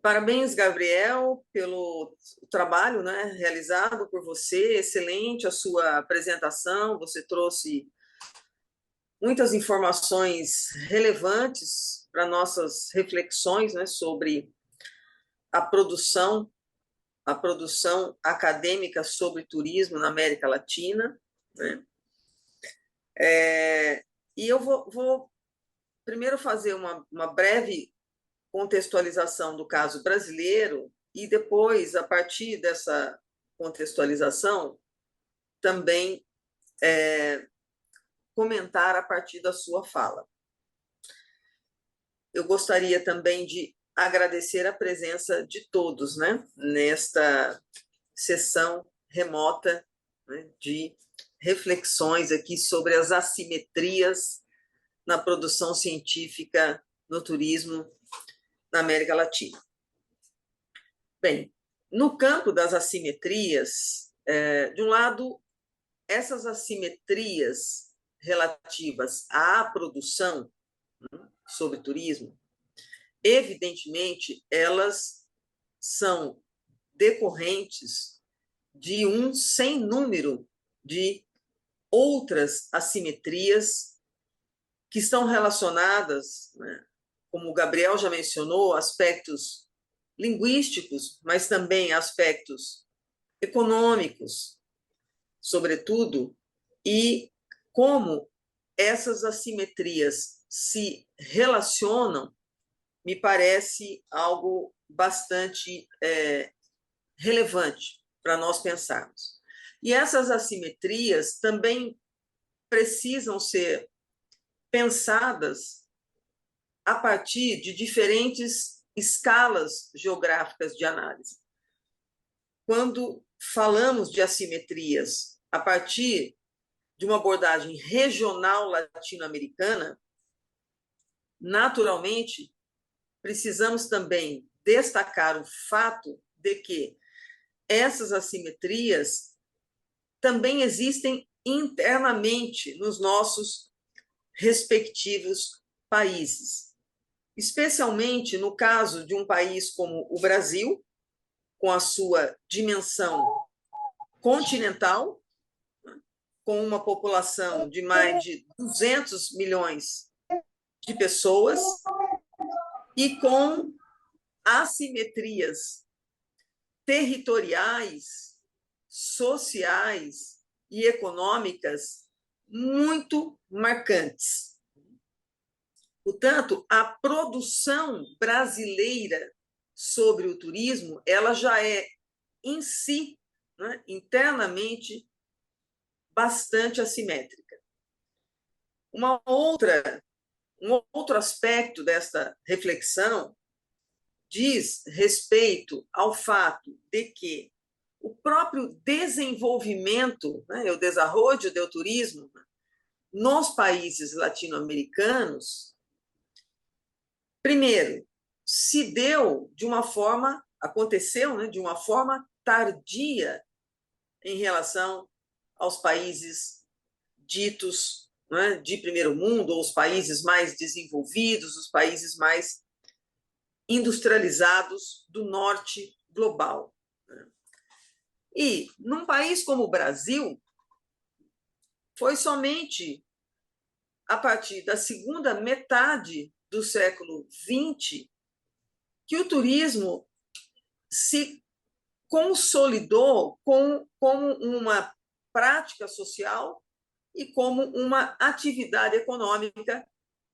Parabéns, Gabriel, pelo trabalho, né, realizado por você. Excelente a sua apresentação. Você trouxe muitas informações relevantes para nossas reflexões, né, sobre a produção acadêmica sobre turismo na América Latina, né? E eu vou primeiro fazer uma breve contextualização do caso brasileiro e depois, a partir dessa contextualização, também comentar a partir da sua fala. Eu gostaria também de agradecer a presença de todos, né, nesta sessão remota, né, de reflexões aqui sobre as assimetrias na produção científica no turismo na América Latina. Bem, no campo das assimetrias, de um lado, essas assimetrias relativas à produção, né, sobre turismo, evidentemente, elas são decorrentes de um sem número de outras assimetrias que estão relacionadas, né, como o Gabriel já mencionou, aspectos linguísticos, mas também aspectos econômicos, sobretudo, e como essas assimetrias se relacionam, me parece algo bastante relevante para nós pensarmos. E essas assimetrias também precisam ser pensadas a partir de diferentes escalas geográficas de análise. Quando falamos de assimetrias a partir de uma abordagem regional latino-americana, naturalmente, precisamos também destacar o fato de que essas assimetrias também existem internamente nos nossos respectivos países, especialmente no caso de um país como o Brasil, com a sua dimensão continental, com uma população de mais de 200 milhões de pessoas e com assimetrias territoriais, sociais e econômicas muito marcantes. Portanto, a produção brasileira sobre o turismo, ela já é em si, né, internamente, bastante assimétrica. Um outro aspecto desta reflexão diz respeito ao fato de que o próprio desenvolvimento, né, o desarrollo do turismo nos países latino-americanos, primeiro, se deu de uma forma, aconteceu, né, de uma forma tardia em relação aos países ditos, né, de primeiro mundo, ou os países mais desenvolvidos, os países mais industrializados do norte global. E, num país como o Brasil, foi somente a partir da segunda metade do século XX que o turismo se consolidou como uma prática social e como uma atividade econômica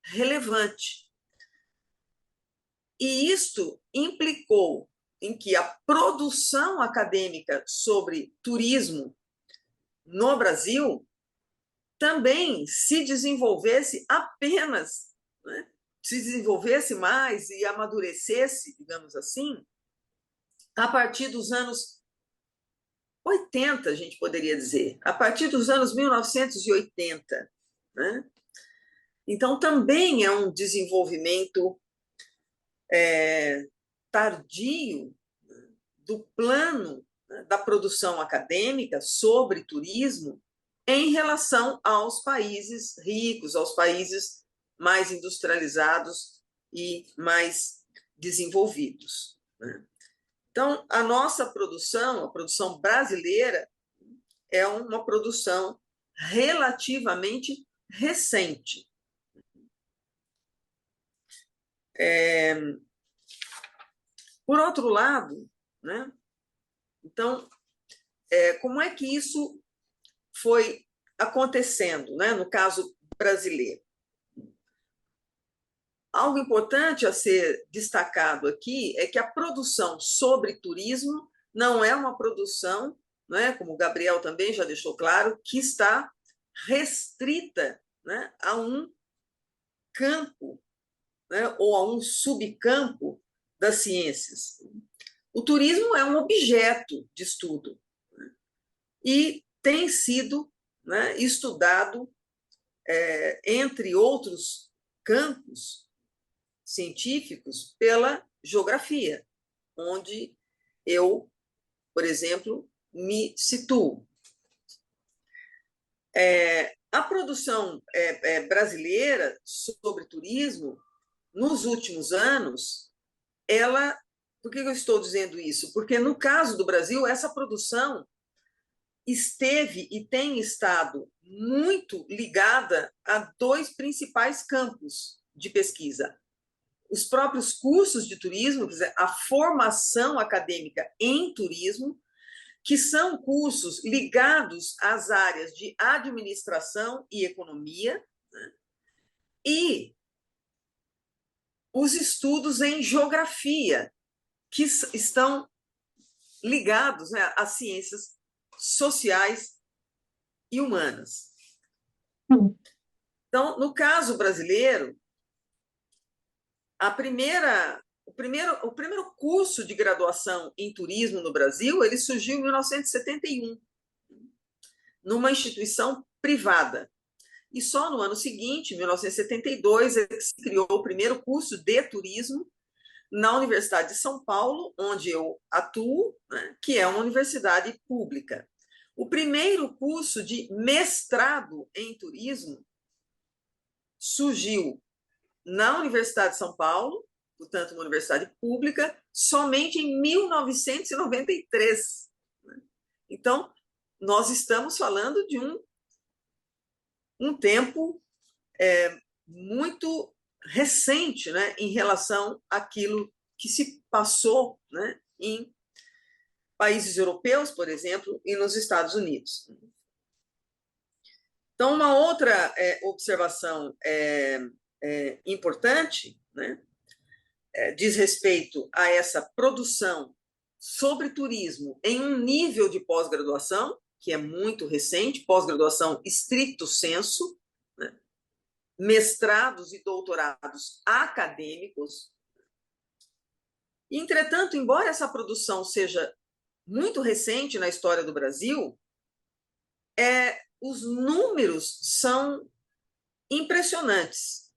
relevante. E isto implicou em que a produção acadêmica sobre turismo no Brasil também se desenvolvesse apenas, né, se desenvolvesse mais e amadurecesse, digamos assim, a partir dos anos 80, a gente poderia dizer, a partir dos anos 1980. Né? Então, também é um desenvolvimento tardio do plano, né, da produção acadêmica sobre turismo em relação aos países ricos, aos países mais industrializados e mais desenvolvidos. Né? Então, a nossa produção, a produção brasileira, é uma produção relativamente recente. Por outro lado, né, então, como é que isso foi acontecendo, né, no caso brasileiro? Algo importante a ser destacado aqui é que a produção sobre turismo não é uma produção, né, como o Gabriel também já deixou claro, que está restrita, né, a um campo, né, ou a um subcampo das ciências. O turismo é um objeto de estudo, né, e tem sido, né, estudado, entre outros campos científicos, pela geografia, onde eu, por exemplo, me situo. A produção brasileira sobre turismo, nos últimos anos, por que eu estou dizendo isso? Porque, no caso do Brasil, essa produção esteve e tem estado muito ligada a dois principais campos de pesquisa. Os próprios cursos de turismo, quer dizer, a formação acadêmica em turismo, que são cursos ligados às áreas de administração e economia, né? E os estudos em geografia, que estão ligados, né, às ciências sociais e humanas. Então, no caso brasileiro, o primeiro curso de graduação em turismo no Brasil, ele surgiu em 1971, numa instituição privada. E só no ano seguinte, em 1972, é que se criou o primeiro curso de turismo na Universidade de São Paulo, onde eu atuo, né, que é uma universidade pública. O primeiro curso de mestrado em turismo surgiu na Universidade de São Paulo, portanto, uma universidade pública, somente em 1993. Então, nós estamos falando de um tempo muito recente, né, em relação àquilo que se passou, né, em países europeus, por exemplo, e nos Estados Unidos. Então, uma outra observação importante, né, diz respeito a essa produção sobre turismo em um nível de pós-graduação, que é muito recente, pós-graduação stricto sensu, né, mestrados e doutorados acadêmicos. Entretanto, embora essa produção seja muito recente na história do Brasil, os números são impressionantes.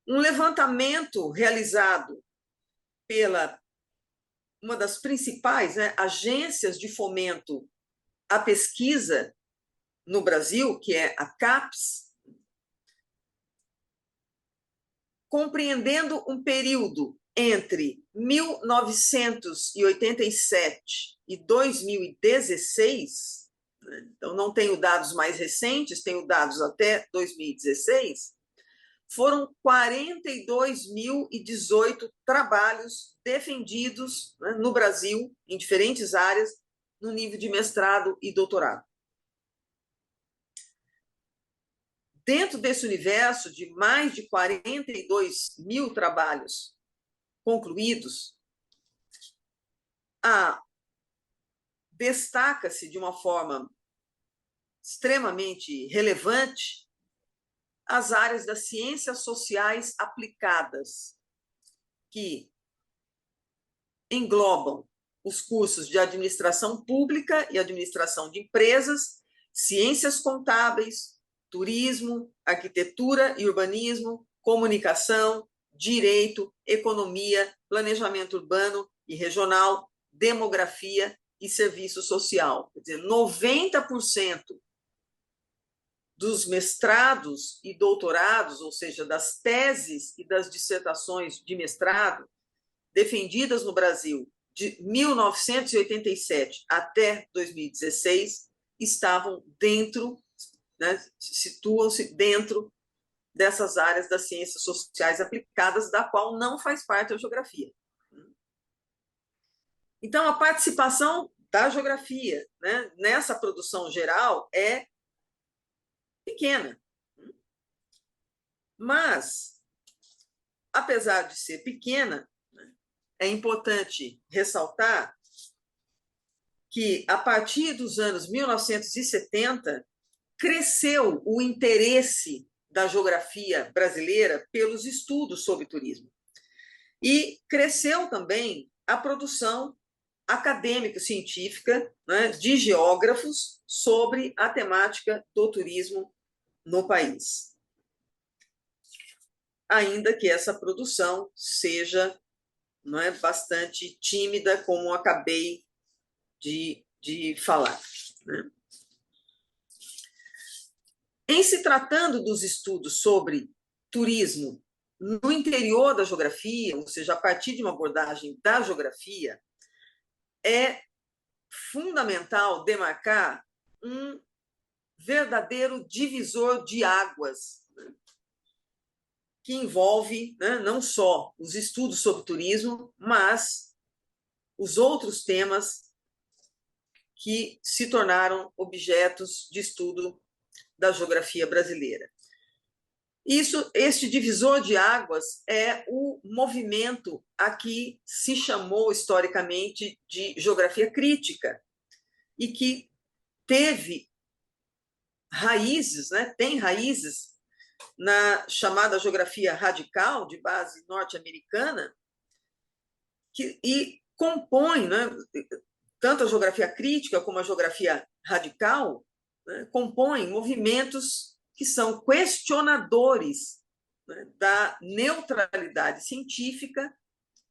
Um levantamento realizado pela uma das principais, né, agências de fomento à pesquisa no Brasil, que é a CAPES, compreendendo um período entre 1987 e 2016, né, então não tenho dados mais recentes, tenho dados até 2016, foram 42.018 trabalhos defendidos, né, no Brasil, em diferentes áreas, no nível de mestrado e doutorado. Dentro desse universo de mais de 42.000 trabalhos concluídos, destaca-se de uma forma extremamente relevante as áreas das ciências sociais aplicadas, que englobam os cursos de administração pública e administração de empresas, ciências contábeis, turismo, arquitetura e urbanismo, comunicação, direito, economia, planejamento urbano e regional, demografia e serviço social. Quer dizer, 90% dos mestrados e doutorados, ou seja, das teses e das dissertações de mestrado defendidas no Brasil de 1987 até 2016, estavam dentro, né, situam-se dentro dessas áreas das ciências sociais aplicadas, da qual não faz parte a geografia. Então, a participação da geografia, né, nessa produção geral é pequena. Mas, apesar de ser pequena, é importante ressaltar que, a partir dos anos 1970, cresceu o interesse da geografia brasileira pelos estudos sobre turismo. E cresceu também a produção acadêmica, científica, né, de geógrafos sobre a temática do turismo no país. Ainda que essa produção seja, não é, bastante tímida, como acabei de falar, né? Em se tratando dos estudos sobre turismo no interior da geografia, ou seja, a partir de uma abordagem da geografia, é fundamental demarcar um verdadeiro divisor de águas, né, que envolve, né, não só os estudos sobre turismo, mas os outros temas que se tornaram objetos de estudo da geografia brasileira. Este divisor de águas é o movimento a que se chamou historicamente de geografia crítica, e que teve raízes, né, tem raízes na chamada geografia radical, de base norte-americana, e compõe, né, tanto a geografia crítica como a geografia radical, né, compõem movimentos que são questionadores, né, da neutralidade científica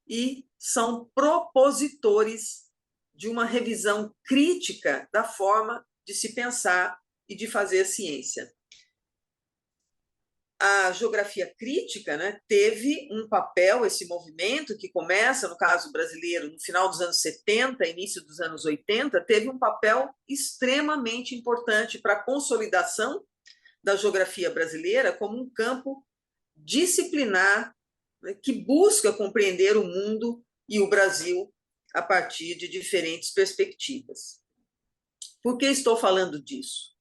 e são propositores de uma revisão crítica da forma de se pensar e de fazer ciência. A geografia crítica, né, teve um papel, esse movimento que começa, no caso brasileiro, no final dos anos 70, início dos anos 80, teve um papel extremamente importante para a consolidação da geografia brasileira como um campo disciplinar, né, que busca compreender o mundo e o Brasil a partir de diferentes perspectivas. Por que estou falando disso?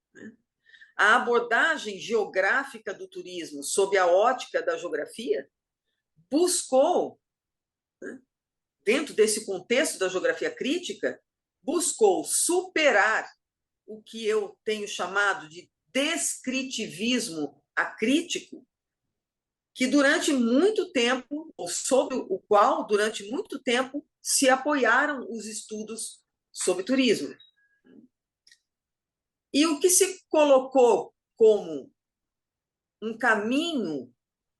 A abordagem geográfica do turismo, sob a ótica da geografia, buscou, né, dentro desse contexto da geografia crítica, buscou superar o que eu tenho chamado de descritivismo acrítico, que durante muito tempo, ou sobre o qual, durante muito tempo, se apoiaram os estudos sobre turismo. E o que se colocou como um caminho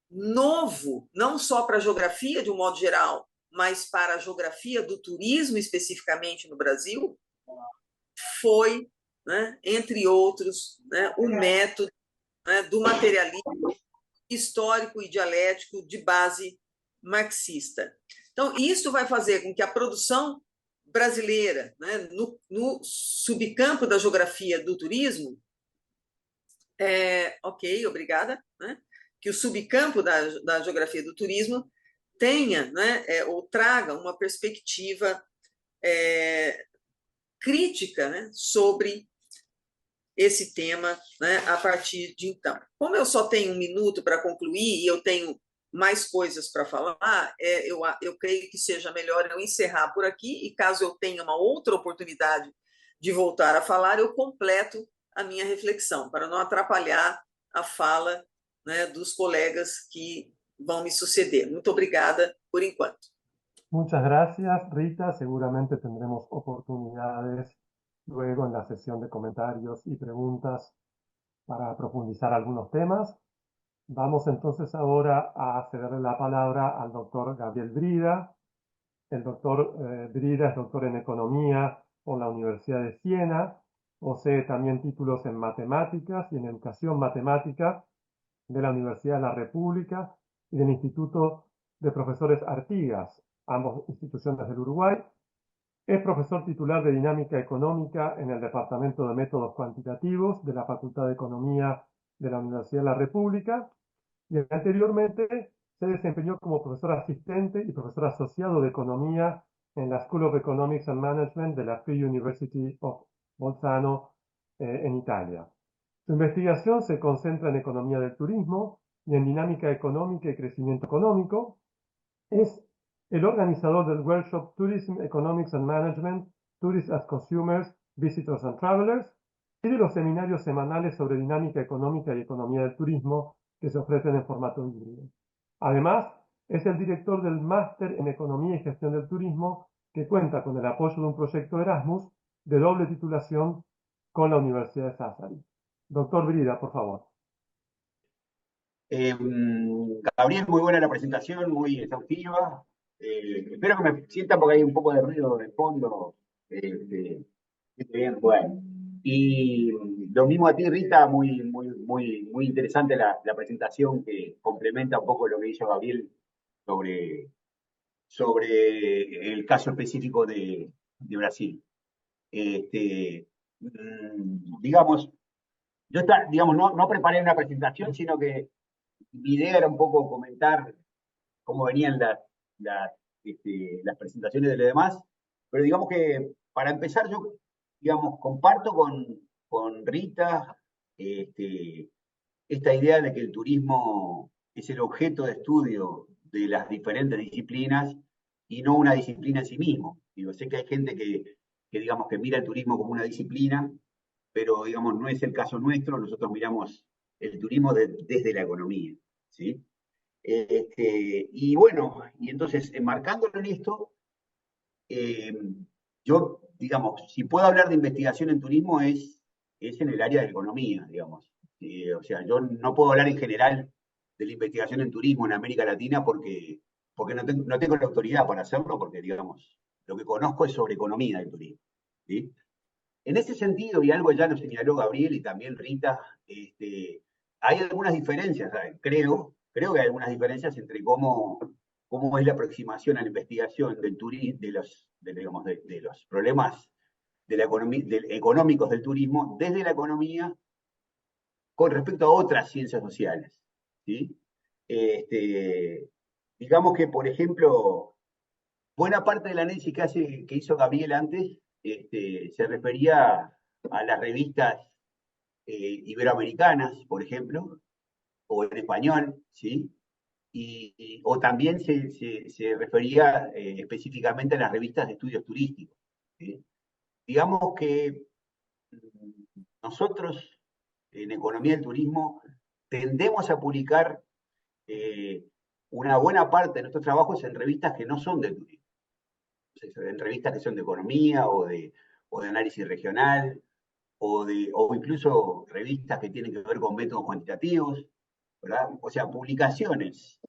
novo, não só para a geografia de um modo geral, mas para a geografia do turismo especificamente no Brasil, foi, né, entre outros, né, o método, né, do materialismo histórico e dialético de base marxista. Então, isso vai fazer com que a produção brasileira, né, no subcampo da geografia do turismo, ok, obrigada, né, que o subcampo da geografia do turismo tenha, né, ou traga uma perspectiva crítica, né, sobre esse tema, né, a partir de então. Como eu só tenho 1 minuto para concluir e eu tenho mais coisas para falar, eu creio que seja melhor eu encerrar por aqui e caso eu tenha uma outra oportunidade de voltar a falar, eu completo a minha reflexão, para não atrapalhar a fala, né, dos colegas que vão me suceder. Muito obrigada por enquanto. Muchas gracias, Rita. Seguramente tendremos oportunidades luego en la sesión de comentarios y preguntas para profundizar algunos temas. Vamos entonces ahora a cederle la palabra al doctor Gabriel Brida. El doctor Brida es doctor en Economía por la Universidad de Siena, posee también títulos en Matemáticas y en Educación Matemática de la Universidad de la República y del Instituto de Profesores Artigas, ambas instituciones del Uruguay. Es profesor titular de Dinámica Económica en el Departamento de Métodos Cuantitativos de la Facultad de Economía de la Universidad de la República y anteriormente se desempeñó como profesor asistente y profesor asociado de Economía en la School of Economics and Management de la Free University of Bolzano en Italia. Su investigación se concentra en economía del turismo y en dinámica económica y crecimiento económico. Es el organizador del workshop Tourism Economics and Management, Tourists as Consumers, Visitors and Travelers, y de los seminarios semanales sobre dinámica económica y economía del turismo que se ofrecen en formato híbrido. Además, es el director del Máster en Economía y Gestión del Turismo, que cuenta con el apoyo de un proyecto Erasmus de doble titulación con la Universidad de Sassari. Doctor Brida, por favor. Gabriel, muy buena la presentación, muy exhaustiva. Espero que me sientan porque hay un poco de ruido de fondo. Bien, bueno. Y lo mismo a ti, Rita, muy interesante la presentación que complementa un poco lo que hizo Gabriel sobre el caso específico de Brasil. Digamos, yo no preparé una presentación, sino que mi idea era un poco comentar cómo venían las presentaciones de los demás, pero digamos que para empezar yo, comparto con Rita esta idea de que el turismo es el objeto de estudio de las diferentes disciplinas y no una disciplina en sí mismo. Sé que hay gente que digamos que mira el turismo como una disciplina, pero digamos no es el caso nuestro, nosotros miramos el turismo desde la economía, ¿sí? Y bueno, y entonces enmarcándolo en esto, eh, yo, digamos, si puedo hablar de investigación en turismo es en el área de economía, digamos. O sea, yo no puedo hablar en general de la investigación en turismo en América Latina porque no tengo la autoridad para hacerlo, porque, digamos, lo que conozco es sobre economía del turismo, ¿sí? En ese sentido, y algo ya lo señaló Gabriel y también Rita, hay algunas diferencias, ¿sabes? Creo que hay algunas diferencias entre cómo es la aproximación a la investigación del turismo, digamos, de los problemas de la económicos del turismo desde la economía con respecto a otras ciencias sociales, ¿sí? Digamos que, por ejemplo, buena parte del análisis que hizo Gabriel antes se refería a las revistas iberoamericanas, por ejemplo, o en español, ¿sí? O también se refería específicamente a las revistas de estudios turísticos, ¿sí? Digamos que nosotros en Economía del Turismo tendemos a publicar una buena parte de nuestros trabajos en revistas que no son de turismo, en revistas que son de economía o de análisis regional, o incluso revistas que tienen que ver con métodos cuantitativos, ¿verdad? O sea, publicaciones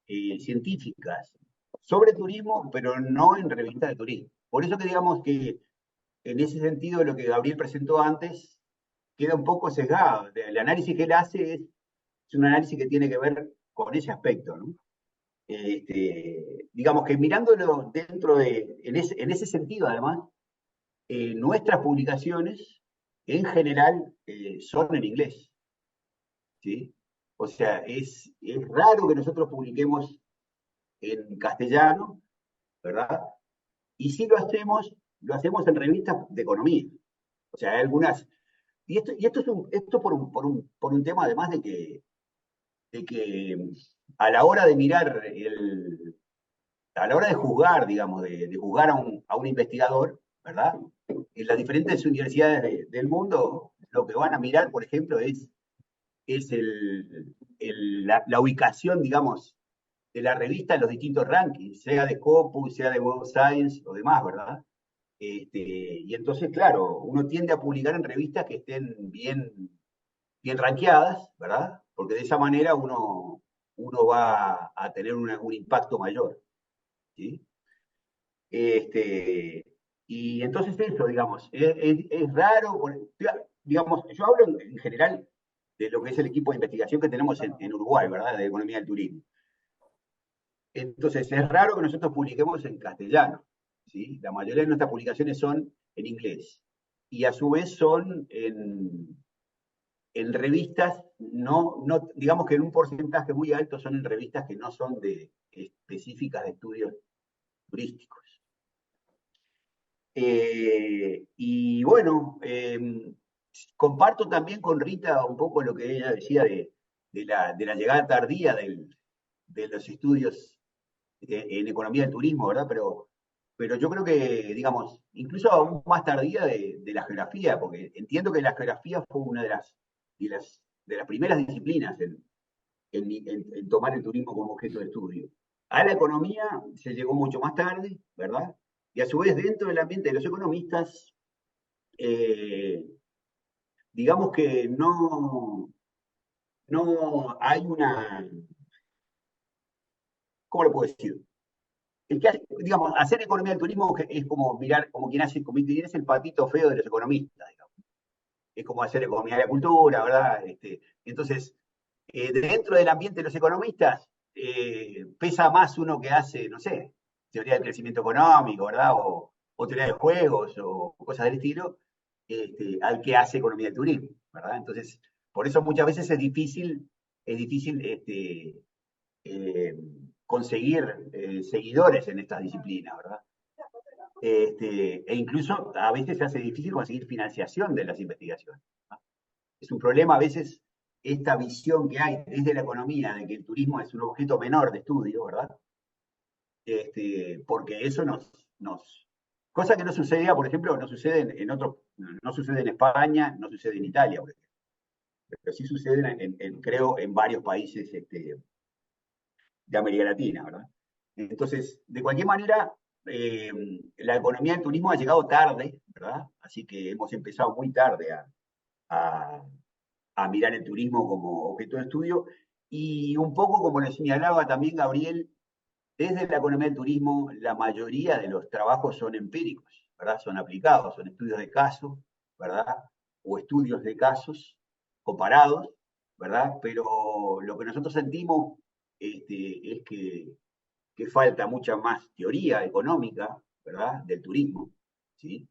científicas sobre turismo, pero no en revistas de turismo. Por eso que digamos que en ese sentido lo que Gabriel presentó antes queda un poco sesgado. El análisis que él hace es un análisis que tiene que ver con ese aspecto, ¿no? Digamos que mirándolo en ese sentido además, nuestras publicaciones en general son en inglés, ¿sí? O sea, es raro que nosotros publiquemos en castellano, ¿verdad? Y si lo hacemos en revistas de economía. O sea, hay algunas. Y esto por un tema además de que a la hora de mirar a la hora de juzgar, digamos, de juzgar a un investigador, ¿verdad? En las diferentes universidades del mundo, lo que van a mirar, por ejemplo, es la ubicación, digamos, de la revista en los distintos rankings, sea de Scopus, sea de Web of Science o demás, ¿verdad? Y entonces, claro, uno tiende a publicar en revistas que estén bien rankeadas, ¿verdad? Porque de esa manera uno va a tener un impacto mayor, ¿sí? Y entonces eso, digamos, es raro, digamos, yo hablo en general de lo que es el equipo de investigación que tenemos en Uruguay, ¿verdad? De economía del turismo. Entonces, es raro que nosotros publiquemos en castellano, ¿sí? La mayoría de nuestras publicaciones son en inglés. Y a su vez son en revistas, digamos que en un porcentaje muy alto son en revistas que no son específicas de estudios turísticos. Y bueno, comparto también con Rita un poco lo que ella decía de la llegada tardía de los estudios en economía del turismo, ¿verdad? Pero yo creo que, digamos, incluso aún más tardía de la geografía, porque entiendo que la geografía fue una de las primeras disciplinas en tomar el turismo como objeto de estudio. A la economía se llegó mucho más tarde, ¿verdad? Y a su vez, dentro del ambiente de los economistas, digamos que no hay ¿cómo lo puedo decir? Digamos, hacer economía del turismo es como mirar, como quien es el patito feo de los economistas, digamos. Es como hacer economía de la cultura, ¿verdad? Entonces, dentro del ambiente de los economistas, pesa más uno que hace, no sé, teoría del crecimiento económico, ¿verdad? O teoría de juegos o cosas del estilo, al que hace economía del turismo, ¿verdad? Entonces, por eso muchas veces es difícil conseguir seguidores en estas disciplinas, ¿verdad? E incluso a veces se hace difícil conseguir financiación de las investigaciones, ¿no? Es un problema a veces esta visión que hay desde la economía de que el turismo es un objeto menor de estudio, ¿verdad? Porque eso nos Cosa que no sucedía, por ejemplo, no sucede en otros, no sucede en España, no sucede en Italia, por ejemplo. Pero sí sucede, creo, en varios países de América Latina, ¿verdad? Entonces, de cualquier manera, la economía del turismo ha llegado tarde, ¿verdad? Así que hemos empezado muy tarde a, a mirar el turismo como objeto de estudio. Y un poco como le señalaba también Gabriel, desde la economía del turismo, la mayoría de los trabajos son empíricos, ¿verdad? Son aplicados, son estudios de casos, ¿verdad? O estudios de casos comparados, ¿verdad? Pero lo que nosotros sentimos es que falta mucha más teoría económica, ¿verdad? Del turismo, ¿sí?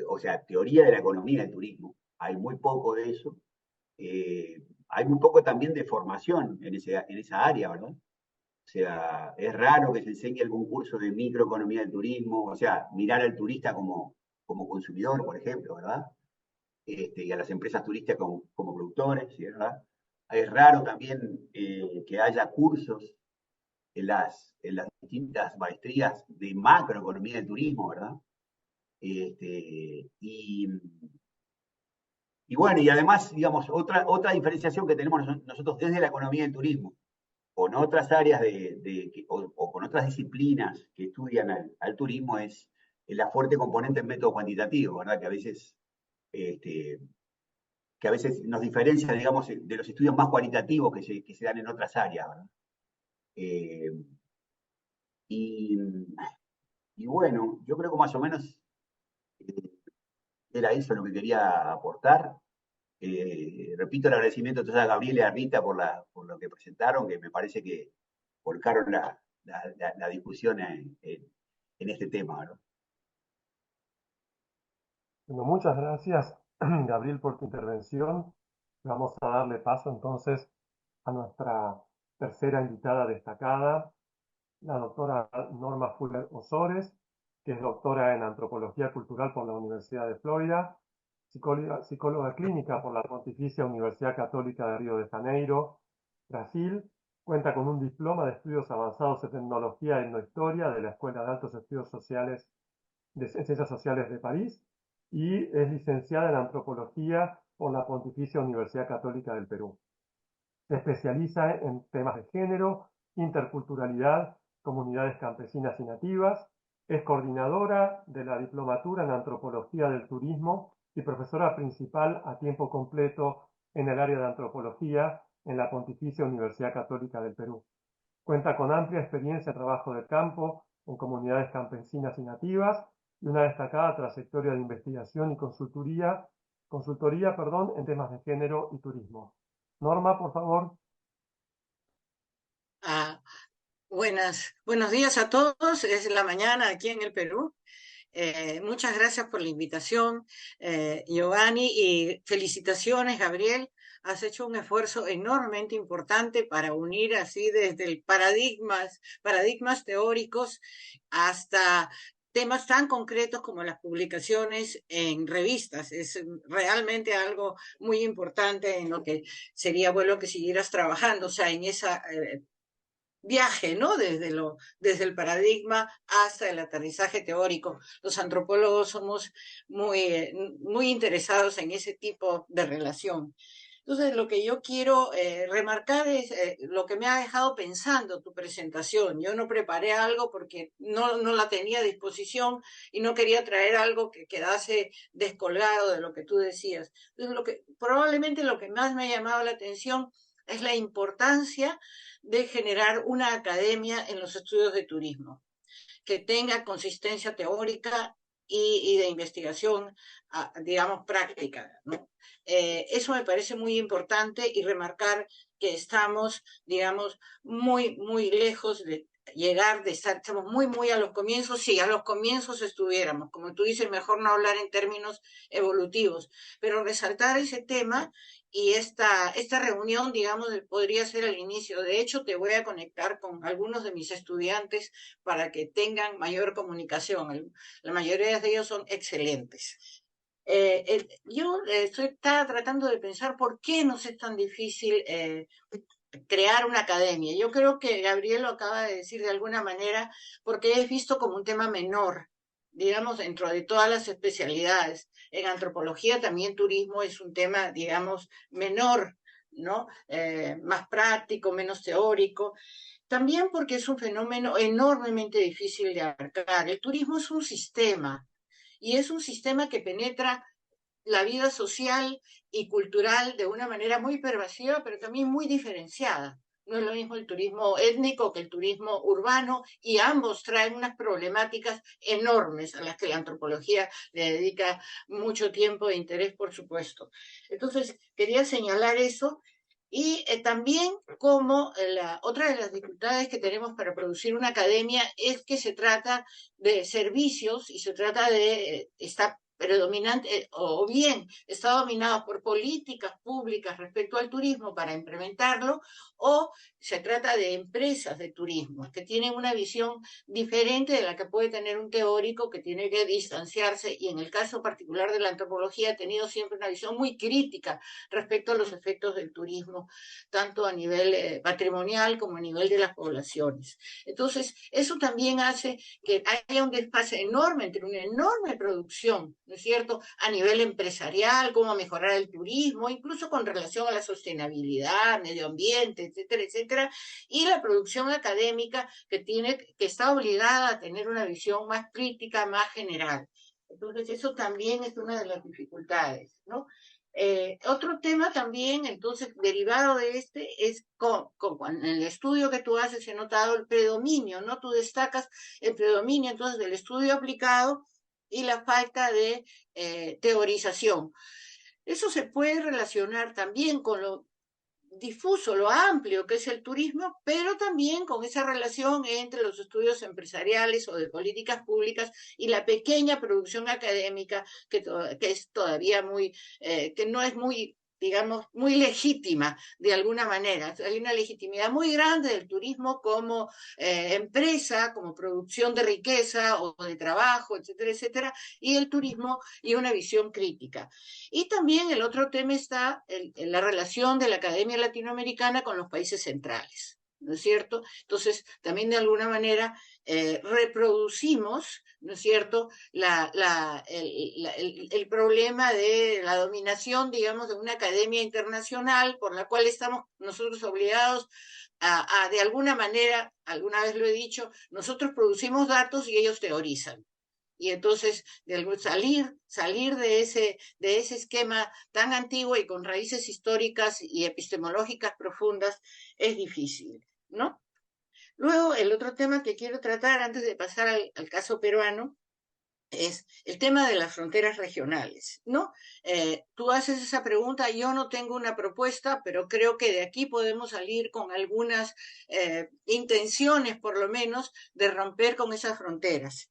O sea, teoría de la economía del turismo. Hay muy poco de eso. Hay muy poco también de formación en esa área, ¿verdad? O sea, es raro que se enseñe algún curso de microeconomía del turismo, o sea, mirar al turista como consumidor, por ejemplo, ¿verdad? Y a las empresas turísticas como productores, ¿sí? ¿Verdad? Es raro también que haya cursos en las distintas maestrías de macroeconomía del turismo, ¿verdad? Este, y, y bueno, y además, digamos, otra diferenciación que tenemos nosotros desde la economía del turismo con otras áreas o con otras disciplinas que estudian al turismo es la fuerte componente en método cuantitativo, ¿verdad? Este, que a veces nos diferencia, digamos, de los estudios más cualitativos que se dan en otras áreas, ¿verdad? Eh, y, y bueno, yo creo que más o menos eh, era eso lo que quería aportar. Repito el agradecimiento entonces a Gabriel y a Rita por lo que presentaron, que me parece que volcaron la discusión en este tema, ¿no? Bueno, muchas gracias, Gabriel, por tu intervención. Vamos a darle paso entonces a nuestra tercera invitada destacada, la doctora Norma Fuller Osores, que es doctora en Antropología Cultural por la Universidad de Florida, psicóloga clínica por la Pontificia Universidad Católica de Río de Janeiro, Brasil. Cuenta con un diploma de estudios avanzados en tecnología e etnohistoria de la Escuela de Altos Estudios Sociales de Ciencias Sociales de París y es licenciada en Antropología por la Pontificia Universidad Católica del Perú. Se especializa en temas de género, interculturalidad, comunidades campesinas y nativas. Es coordinadora de la Diplomatura en Antropología del Turismo y profesora principal a tiempo completo en el área de antropología en la Pontificia Universidad Católica del Perú. Cuenta con amplia experiencia de trabajo de campo en comunidades campesinas y nativas y una destacada trayectoria de investigación y consultoría, en temas de género y turismo. Norma, por favor. Ah, buenos días a todos. Es la mañana aquí en el Perú. Muchas gracias por la invitación, Giovanni, y felicitaciones, Gabriel. Has hecho un esfuerzo enormemente importante para unir así desde el paradigmas teóricos hasta temas tan concretos como las publicaciones en revistas. Es realmente algo muy importante en lo que sería bueno que siguieras trabajando, o sea, en esa viaje, ¿no? Desde el paradigma hasta el aterrizaje teórico. Los antropólogos somos muy interesados en ese tipo de relación. Entonces, lo que yo quiero remarcar es lo que me ha dejado pensando tu presentación. Yo no preparé algo porque no la tenía a disposición y no quería traer algo que quedase descolgado de lo que tú decías. Entonces, probablemente lo que más me ha llamado la atención es la importancia de generar una academia en los estudios de turismo, que tenga consistencia teórica y de investigación, digamos, práctica, ¿no? Eso me parece muy importante y remarcar que estamos, digamos, muy lejos de llegar, estamos muy a los comienzos. Si a los comienzos estuviéramos, como tú dices, mejor no hablar en términos evolutivos, pero resaltar ese tema. Y esta reunión, digamos, podría ser el inicio. De hecho, te voy a conectar con algunos de mis estudiantes para que tengan mayor comunicación. La mayoría de ellos son excelentes. Yo estaba tratando de pensar por qué nos es tan difícil crear una academia. Yo creo que Gabriel lo acaba de decir de alguna manera, porque es visto como un tema menor digamos, dentro de todas las especialidades. En antropología también turismo es un tema, digamos, menor, ¿no? Más práctico, menos teórico. También porque es un fenómeno enormemente difícil de abarcar. El turismo es un sistema, y es un sistema que penetra la vida social y cultural de una manera muy pervasiva, pero también muy diferenciada. No es lo mismo el turismo étnico que el turismo urbano, y ambos traen unas problemáticas enormes a las que la antropología le dedica mucho tiempo e interés, por supuesto. Entonces, quería señalar eso. Y también como otra de las dificultades que tenemos para producir una academia es que se trata de servicios y se trata de, está predominante, o bien está dominado por políticas públicas respecto al turismo para implementarlo, o se trata de empresas de turismo que tienen una visión diferente de la que puede tener un teórico, que tiene que distanciarse, y en el caso particular de la antropología ha tenido siempre una visión muy crítica respecto a los efectos del turismo, tanto a nivel patrimonial como a nivel de las poblaciones. Entonces, eso también hace que haya un desfase enorme entre una enorme producción, ¿no es cierto?, a nivel empresarial, cómo mejorar el turismo, incluso con relación a la sostenibilidad, medio ambiente, etcétera, etcétera, y la producción académica que está obligada a tener una visión más crítica, más general. Entonces, eso también es una de las dificultades, ¿no? Otro tema también, entonces, derivado de este, es en el estudio que tú haces, he notado el predominio, ¿no? Tú destacas el predominio, entonces, del estudio aplicado y la falta de teorización. Eso se puede relacionar también con lo difuso, lo amplio que es el turismo, pero también con esa relación entre los estudios empresariales o de políticas públicas y la pequeña producción académica que es todavía muy, que no es muy, digamos, muy legítima de alguna manera. Hay una legitimidad muy grande del turismo como empresa, como producción de riqueza o de trabajo, etcétera, etcétera, y el turismo y una visión crítica. Y también el otro tema está en la relación de la Academia Latinoamericana con los países centrales, ¿no es cierto? Entonces, también de alguna manera reproducimos, ¿no es cierto?, el problema de la dominación, digamos, de una academia internacional por la cual estamos nosotros obligados de alguna manera, alguna vez lo he dicho, nosotros producimos datos y ellos teorizan. Y entonces salir de ese esquema tan antiguo y con raíces históricas y epistemológicas profundas es difícil, ¿no? Luego, el otro tema que quiero tratar antes de pasar al caso peruano es el tema de las fronteras regionales, ¿no? Tú haces esa pregunta, yo no tengo una propuesta, pero creo que de aquí podemos salir con algunas intenciones, por lo menos, de romper con esas fronteras.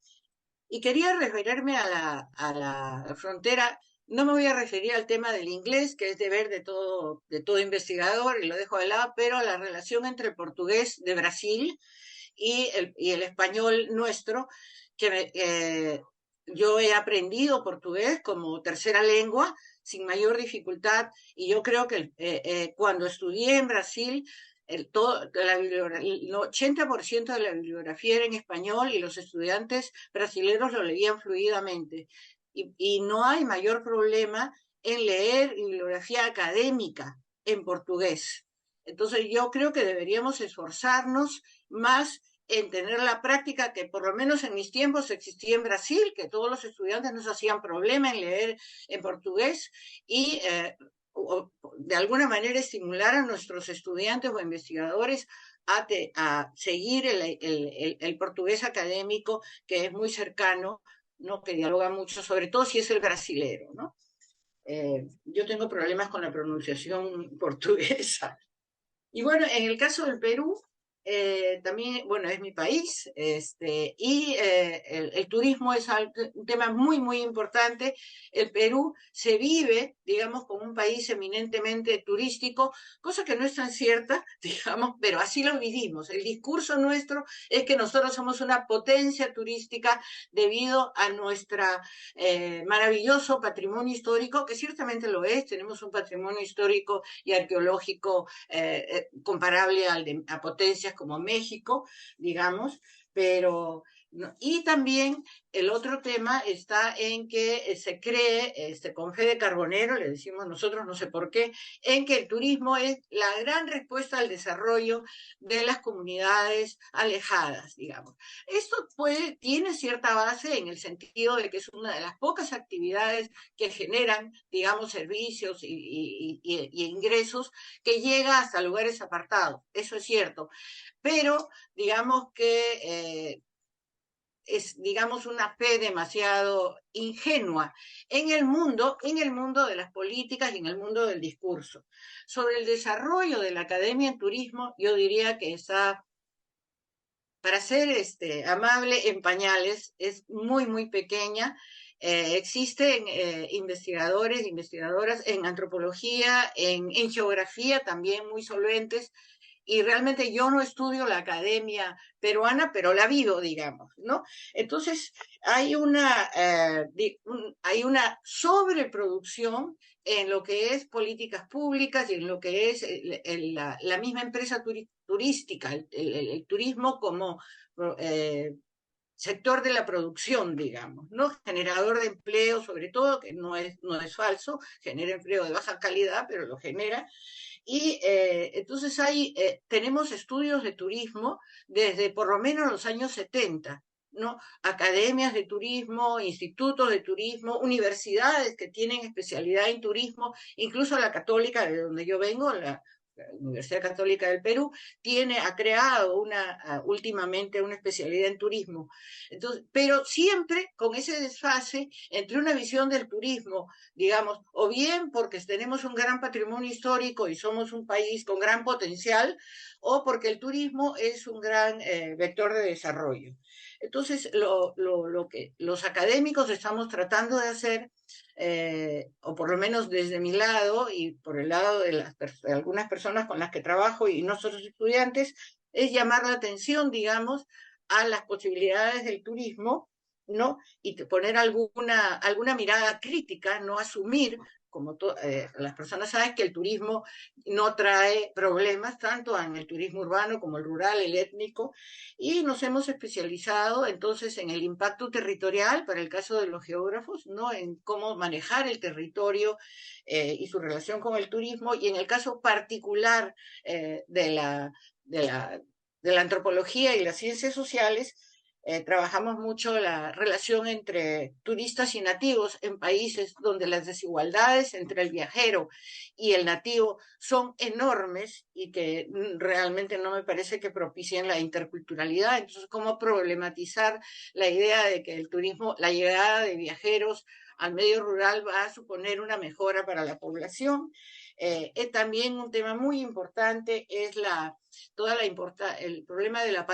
Y quería referirme a la frontera. No me voy a referir al tema del inglés, que es deber de todo investigador, y lo dejo de lado, pero a la relación entre el portugués de Brasil y el español nuestro, que yo he aprendido portugués como tercera lengua sin mayor dificultad, y yo creo que cuando estudié en Brasil, el 80% de la bibliografía era en español y los estudiantes brasileños lo leían fluidamente. Y no hay mayor problema en leer bibliografía académica en portugués. Entonces yo creo que deberíamos esforzarnos más en tener la práctica que por lo menos en mis tiempos existía en Brasil, que todos los estudiantes no se hacían problema en leer en portugués, y de alguna manera estimular a nuestros estudiantes o investigadores a seguir el portugués académico, que es muy cercano, ¿no?, que dialoga mucho, sobre todo si es el brasilero, ¿no? Yo tengo problemas con la pronunciación portuguesa. Y bueno, en el caso del Perú, también, bueno, es mi país, y el turismo es un tema muy, muy importante. El Perú se vive, digamos, como un país eminentemente turístico, cosa que no es tan cierta, digamos, pero así lo vivimos. El discurso nuestro es que nosotros somos una potencia turística debido a nuestro maravilloso patrimonio histórico, que ciertamente lo es. Tenemos un patrimonio histórico y arqueológico comparable a potencias como México, digamos, pero ¿no? Y también el otro tema está en que se cree, con Fede Carbonero, le decimos nosotros, no sé por qué, en que el turismo es la gran respuesta al desarrollo de las comunidades alejadas, digamos. Esto tiene cierta base en el sentido de que es una de las pocas actividades que generan, digamos, servicios y ingresos que llega hasta lugares apartados. Eso es cierto. Pero digamos que es, digamos, una fe demasiado ingenua en el mundo de las políticas y en el mundo del discurso. Sobre el desarrollo de la academia en turismo, yo diría que está, para ser amable, en pañales, es muy, muy pequeña. Existen investigadores, investigadoras en antropología, en geografía también muy solventes, y realmente yo no estudio la academia peruana, pero la vivo, digamos, ¿no? Entonces, hay una sobreproducción en lo que es políticas públicas y en lo que es la misma empresa turística, el turismo como sector de la producción, digamos, ¿no? Generador de empleo, sobre todo, que no es falso, genera empleo de baja calidad, pero lo genera. Y entonces tenemos estudios de turismo desde por lo menos los años 70, ¿no? Academias de turismo, institutos de turismo, universidades que tienen especialidad en turismo, incluso la católica, de donde yo vengo, la Universidad Católica del Perú, ha creado últimamente una especialidad en turismo. Entonces, pero siempre con ese desfase entre una visión del turismo, digamos, o bien porque tenemos un gran patrimonio histórico y somos un país con gran potencial, o porque el turismo es un gran vector de desarrollo. Entonces, lo que los académicos estamos tratando de hacer, o por lo menos desde mi lado y por el lado de algunas personas con las que trabajo y nosotros estudiantes, es llamar la atención, digamos, a las posibilidades del turismo, ¿no? Y poner alguna mirada crítica, no asumir, como las personas saben que el turismo no trae problemas, tanto en el turismo urbano como el rural, el étnico, y nos hemos especializado entonces en el impacto territorial, para el caso de los geógrafos, ¿no? En cómo manejar el territorio y su relación con el turismo, y en el caso particular de la antropología y las ciencias sociales, trabajamos mucho la relación entre turistas y nativos en países donde las desigualdades entre el viajero y el nativo son enormes y que realmente no me parece que propicien la interculturalidad. Entonces, ¿cómo problematizar la idea de que el turismo, la llegada de viajeros al medio rural va a suponer una mejora para la población? También un tema muy importante es el problema de la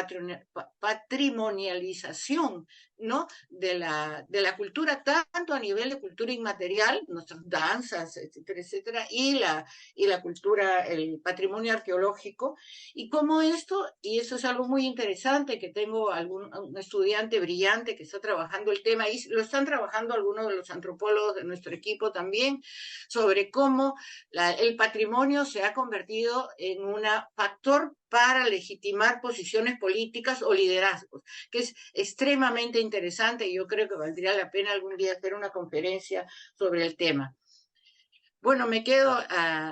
patrimonialización, ¿no? de la cultura, tanto a nivel de cultura inmaterial, nuestras danzas, etcétera, etcétera, y la cultura, el patrimonio arqueológico, y cómo y eso es algo muy interesante, que tengo un estudiante brillante que está trabajando el tema, y lo están trabajando algunos de los antropólogos de nuestro equipo también, sobre cómo el patrimonio se ha convertido en un factor para legitimar posiciones políticas o liderazgos, que es extremadamente interesante, y yo creo que valdría la pena algún día hacer una conferencia sobre el tema. Bueno, me quedo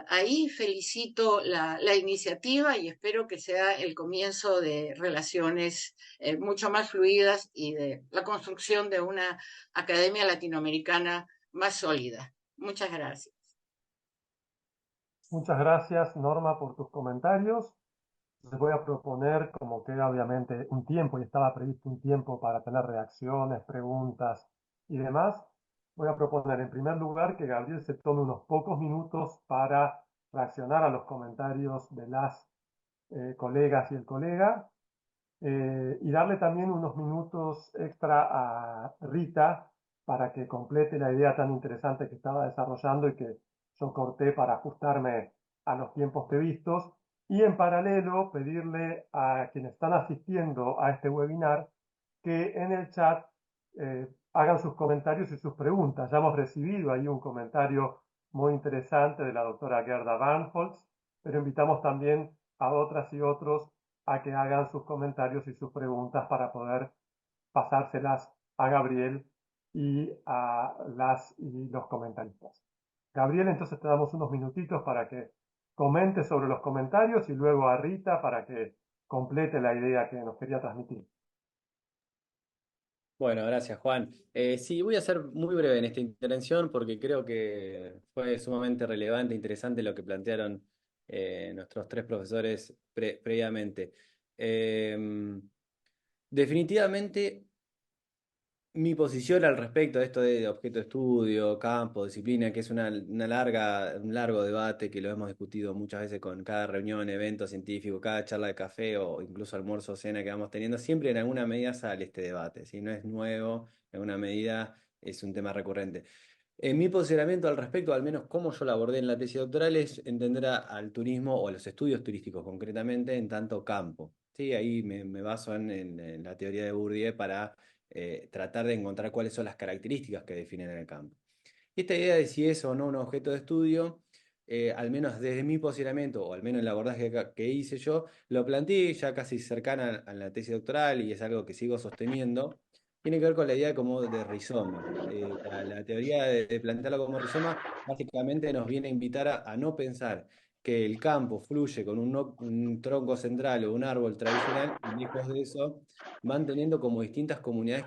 ahí, felicito la iniciativa y espero que sea el comienzo de relaciones mucho más fluidas y de la construcción de una academia latinoamericana más sólida. Muchas gracias. Muchas gracias, Norma, por tus comentarios. Les voy a proponer, como queda obviamente un tiempo y estaba previsto un tiempo para tener reacciones, preguntas y demás, voy a proponer en primer lugar que Gabriel se tome unos pocos minutos para reaccionar a los comentarios de las colegas y el colega, y darle también unos minutos extra a Rita para que complete la idea tan interesante que estaba desarrollando y que yo corté para ajustarme a los tiempos previstos. Y en paralelo pedirle a quienes están asistiendo a este webinar que en el chat hagan sus comentarios y sus preguntas. Ya hemos recibido ahí un comentario muy interesante de la doctora Gerda Barnholtz, pero invitamos también a otras y otros a que hagan sus comentarios y sus preguntas para poder pasárselas a Gabriel y a los comentaristas. Gabriel, entonces te damos unos minutitos para que comentes sobre los comentarios y luego a Rita para que complete la idea que nos quería transmitir. Bueno, gracias, Juan. Sí, voy a ser muy breve en esta intervención porque creo que fue sumamente relevante e interesante lo que plantearon nuestros tres profesores previamente. Definitivamente, mi posición al respecto de esto de objeto de estudio, campo, disciplina, que es un largo debate que lo hemos discutido muchas veces con cada reunión, evento científico, cada charla de café o incluso almuerzo o cena que vamos teniendo, siempre en alguna medida sale este debate, ¿sí? No es nuevo, en alguna medida es un tema recurrente. En mi posicionamiento al respecto, al menos como yo lo abordé en la tesis doctoral, es entender al turismo o a los estudios turísticos concretamente en tanto campo. Sí, ahí me baso en la teoría de Bourdieu para tratar de encontrar cuáles son las características que definen el campo. Esta idea de si es o no un objeto de estudio, al menos desde mi posicionamiento, o al menos el abordaje que hice yo, lo planteé ya casi cercana a la tesis doctoral y es algo que sigo sosteniendo. Tiene que ver con la idea como de rizoma. La teoría de plantearlo como rizoma básicamente nos viene a invitar a no pensar que el campo fluye con un tronco central o un árbol tradicional y lejos de eso van teniendo como distintas comunidades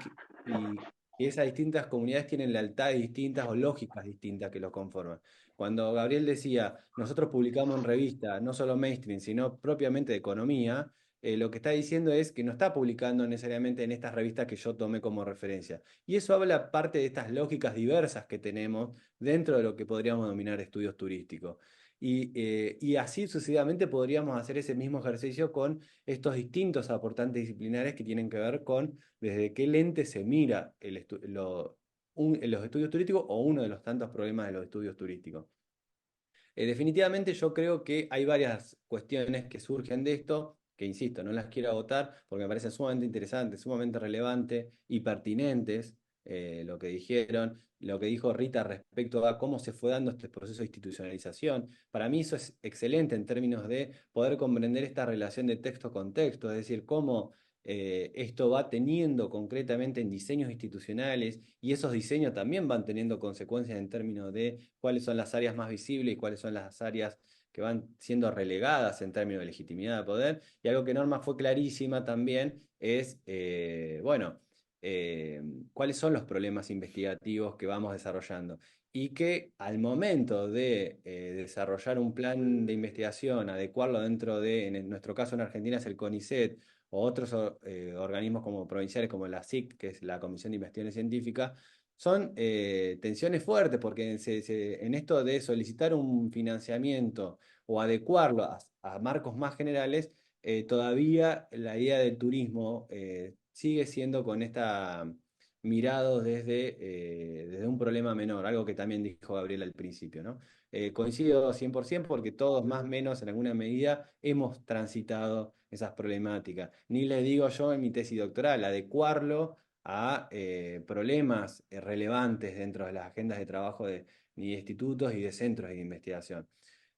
y esas distintas comunidades tienen lealtades distintas o lógicas distintas que los conforman. Cuando Gabriel decía, nosotros publicamos en revistas, no solo mainstream, sino propiamente de economía, lo que está diciendo es que no está publicando necesariamente en estas revistas que yo tomé como referencia. Y eso habla parte de estas lógicas diversas que tenemos dentro de lo que podríamos denominar estudios turísticos. Y así sucesivamente podríamos hacer ese mismo ejercicio con estos distintos aportantes disciplinares que tienen que ver con desde qué lente se mira los estudios turísticos o uno de los tantos problemas de los estudios turísticos. Definitivamente yo creo que hay varias cuestiones que surgen de esto, que insisto, no las quiero agotar porque me parecen sumamente interesantes, sumamente relevantes y pertinentes, lo que dijeron, lo que dijo Rita respecto a cómo se fue dando este proceso de institucionalización. Para mí eso es excelente en términos de poder comprender esta relación de texto con texto, es decir, cómo esto va teniendo concretamente en diseños institucionales y esos diseños también van teniendo consecuencias en términos de cuáles son las áreas más visibles y cuáles son las áreas que van siendo relegadas en términos de legitimidad de poder. Y algo que Norma fue clarísima también es, cuáles son los problemas investigativos que vamos desarrollando. Y que al momento de desarrollar un plan de investigación, adecuarlo dentro de, en nuestro caso en Argentina es el CONICET, o otros organismos como provinciales como la SIC, que es la Comisión de Investigaciones Científicas, son tensiones fuertes porque en esto de solicitar un financiamiento o adecuarlo a marcos más generales, todavía la idea del turismo sigue siendo con esta mirado desde un problema menor, algo que también dijo Gabriel al principio, ¿no? Coincido 100% porque todos más o menos en alguna medida hemos transitado esas problemáticas. Ni les digo yo en mi tesis doctoral, adecuarlo a problemas relevantes dentro de las agendas de trabajo de institutos y de centros de investigación.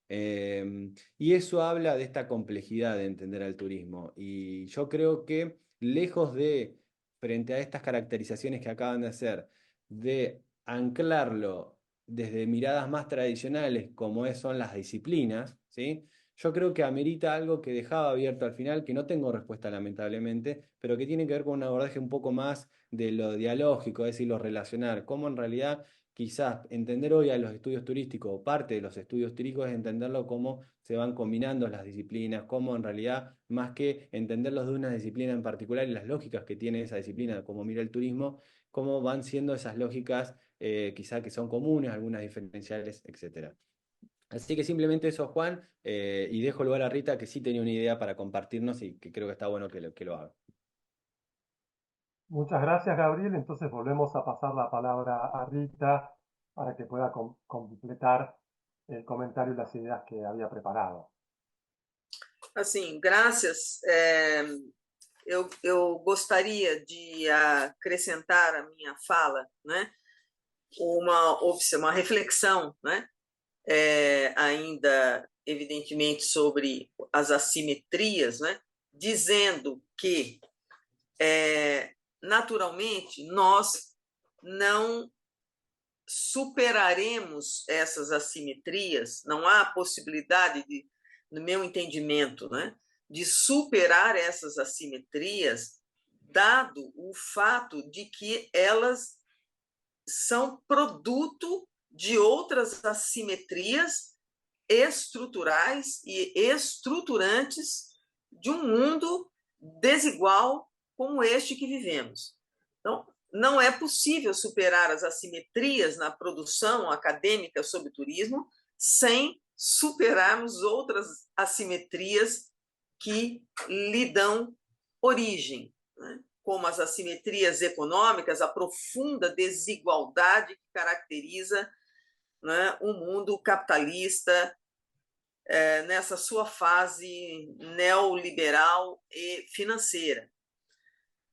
Y eso habla de esta complejidad de entender al turismo. Y yo creo que lejos de, frente a estas caracterizaciones que acaban de hacer, de anclarlo desde miradas más tradicionales como son las disciplinas, ¿sí? Yo creo que amerita algo que dejaba abierto al final, que no tengo respuesta lamentablemente, pero que tiene que ver con un abordaje un poco más de lo dialógico, es decir, lo relacionar, cómo en realidad quizás entender hoy a los estudios turísticos o parte de los estudios turísticos es entenderlo cómo se van combinando las disciplinas, cómo en realidad, más que entenderlos de una disciplina en particular y las lógicas que tiene esa disciplina, como mira el turismo, cómo van siendo esas lógicas quizás que son comunes, algunas diferenciales, etcétera. Así que simplemente eso, Juan, y dejo lugar a Rita, que sí tenía una idea para compartirnos y que creo que está bueno que lo haga. Muchas gracias, Gabriel. Entonces volvemos a pasar la palabra a Rita para que pueda completar el comentario y las ideas que había preparado. Assim, graças. Eu gostaria de acrescentar à minha fala, né, uma reflexão, né, ainda evidentemente sobre as assimetrias, né, dizendo que naturalmente, nós não superaremos essas assimetrias, não há possibilidade, no meu entendimento, né, de superar essas assimetrias, dado o fato de que elas são produto de outras assimetrias estruturais e estruturantes de um mundo desigual como este que vivemos. Então, não é possível superar as assimetrias na produção acadêmica sobre turismo sem superarmos outras assimetrias que lhe dão origem, né? Como as assimetrias econômicas, a profunda desigualdade que caracteriza, né, o mundo capitalista nessa sua fase neoliberal e financeira.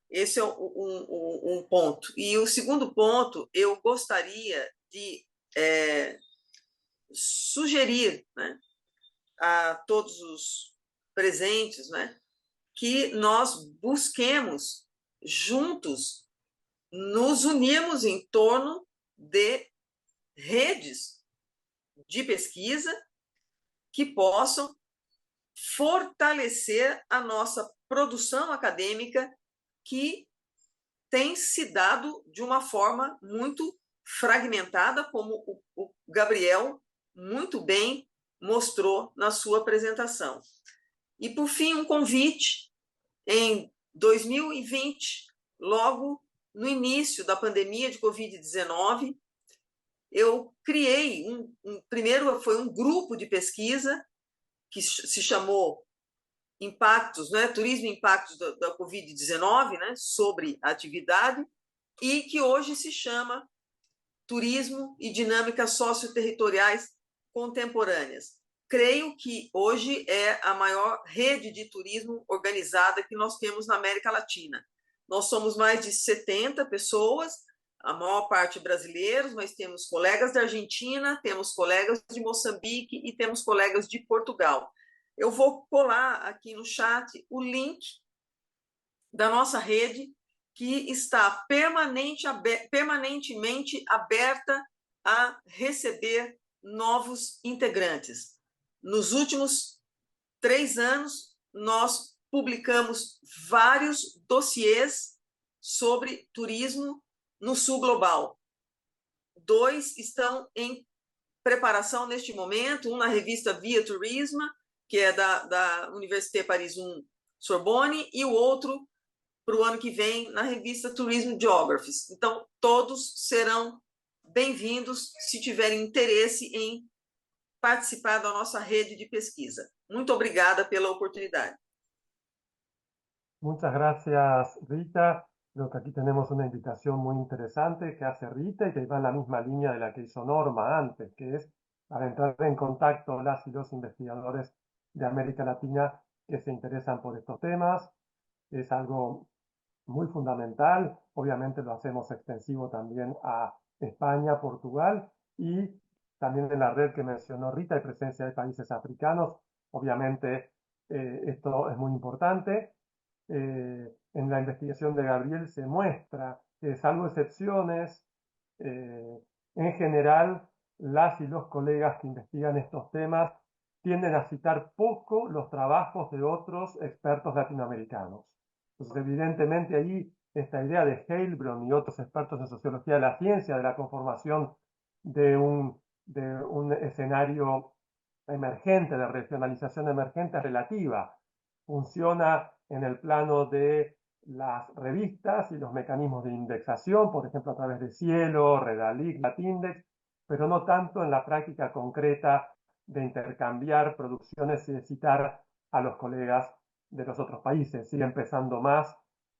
Esse é um ponto. E o segundo ponto, eu gostaria de sugerir, né, a todos os presentes, né, que nós busquemos juntos nos unirmos em torno de redes de pesquisa que possam fortalecer a nossa produção acadêmica, que tem se dado de uma forma muito fragmentada, como o Gabriel muito bem mostrou na sua apresentação. E, por fim, um convite. Em 2020, logo no início da pandemia de Covid-19, eu criei primeiro foi um grupo de pesquisa que se chamou Impactos, né, Turismo e Impactos da Covid-19, né, sobre a atividade, e que hoje se chama Turismo e Dinâmicas Socioterritoriais Contemporâneas. Creio que hoje é a maior rede de turismo organizada que nós temos na América Latina. Nós somos mais de 70 pessoas, a maior parte brasileiros, mas temos colegas da Argentina, temos colegas de Moçambique e temos colegas de Portugal. Eu vou colar aqui no chat o link da nossa rede, que está permanentemente aberta a receber novos integrantes. Nos últimos 3 anos, nós publicamos vários dossiês sobre turismo no sul global. 2 estão em preparação neste momento, um na revista Via Turismo, que é da Université Paris 1 Sorbonne, e o outro para o ano que vem na revista Tourism Geographies. Então, todos serão bem-vindos se tiverem interesse em participar da nossa rede de pesquisa. Muito obrigada pela oportunidade. Muchas gracias, Rita. Creo que aquí tenemos una invitación muy interesante que hace Rita y que va en la misma línea de la que hizo Norma antes, que es para entrar en contacto las y los investigadores de América Latina que se interesan por estos temas. Es algo muy fundamental. Obviamente lo hacemos extensivo también a España, Portugal, y también en la red que mencionó Rita hay presencia de países africanos. Obviamente esto es muy importante. En la investigación de Gabriel se muestra que, salvo excepciones, en general las y los colegas que investigan estos temas tienden a citar poco los trabajos de otros expertos latinoamericanos. Entonces, evidentemente, ahí esta idea de Heilbron y otros expertos en sociología de la ciencia, de la conformación de un escenario emergente, de regionalización emergente, es relativa. Funciona en el plano de las revistas y los mecanismos de indexación, por ejemplo, a través de Cielo, Redalic, Latindex, pero no tanto en la práctica concreta de intercambiar producciones y de citar a los colegas de los otros países. Sigue empezando más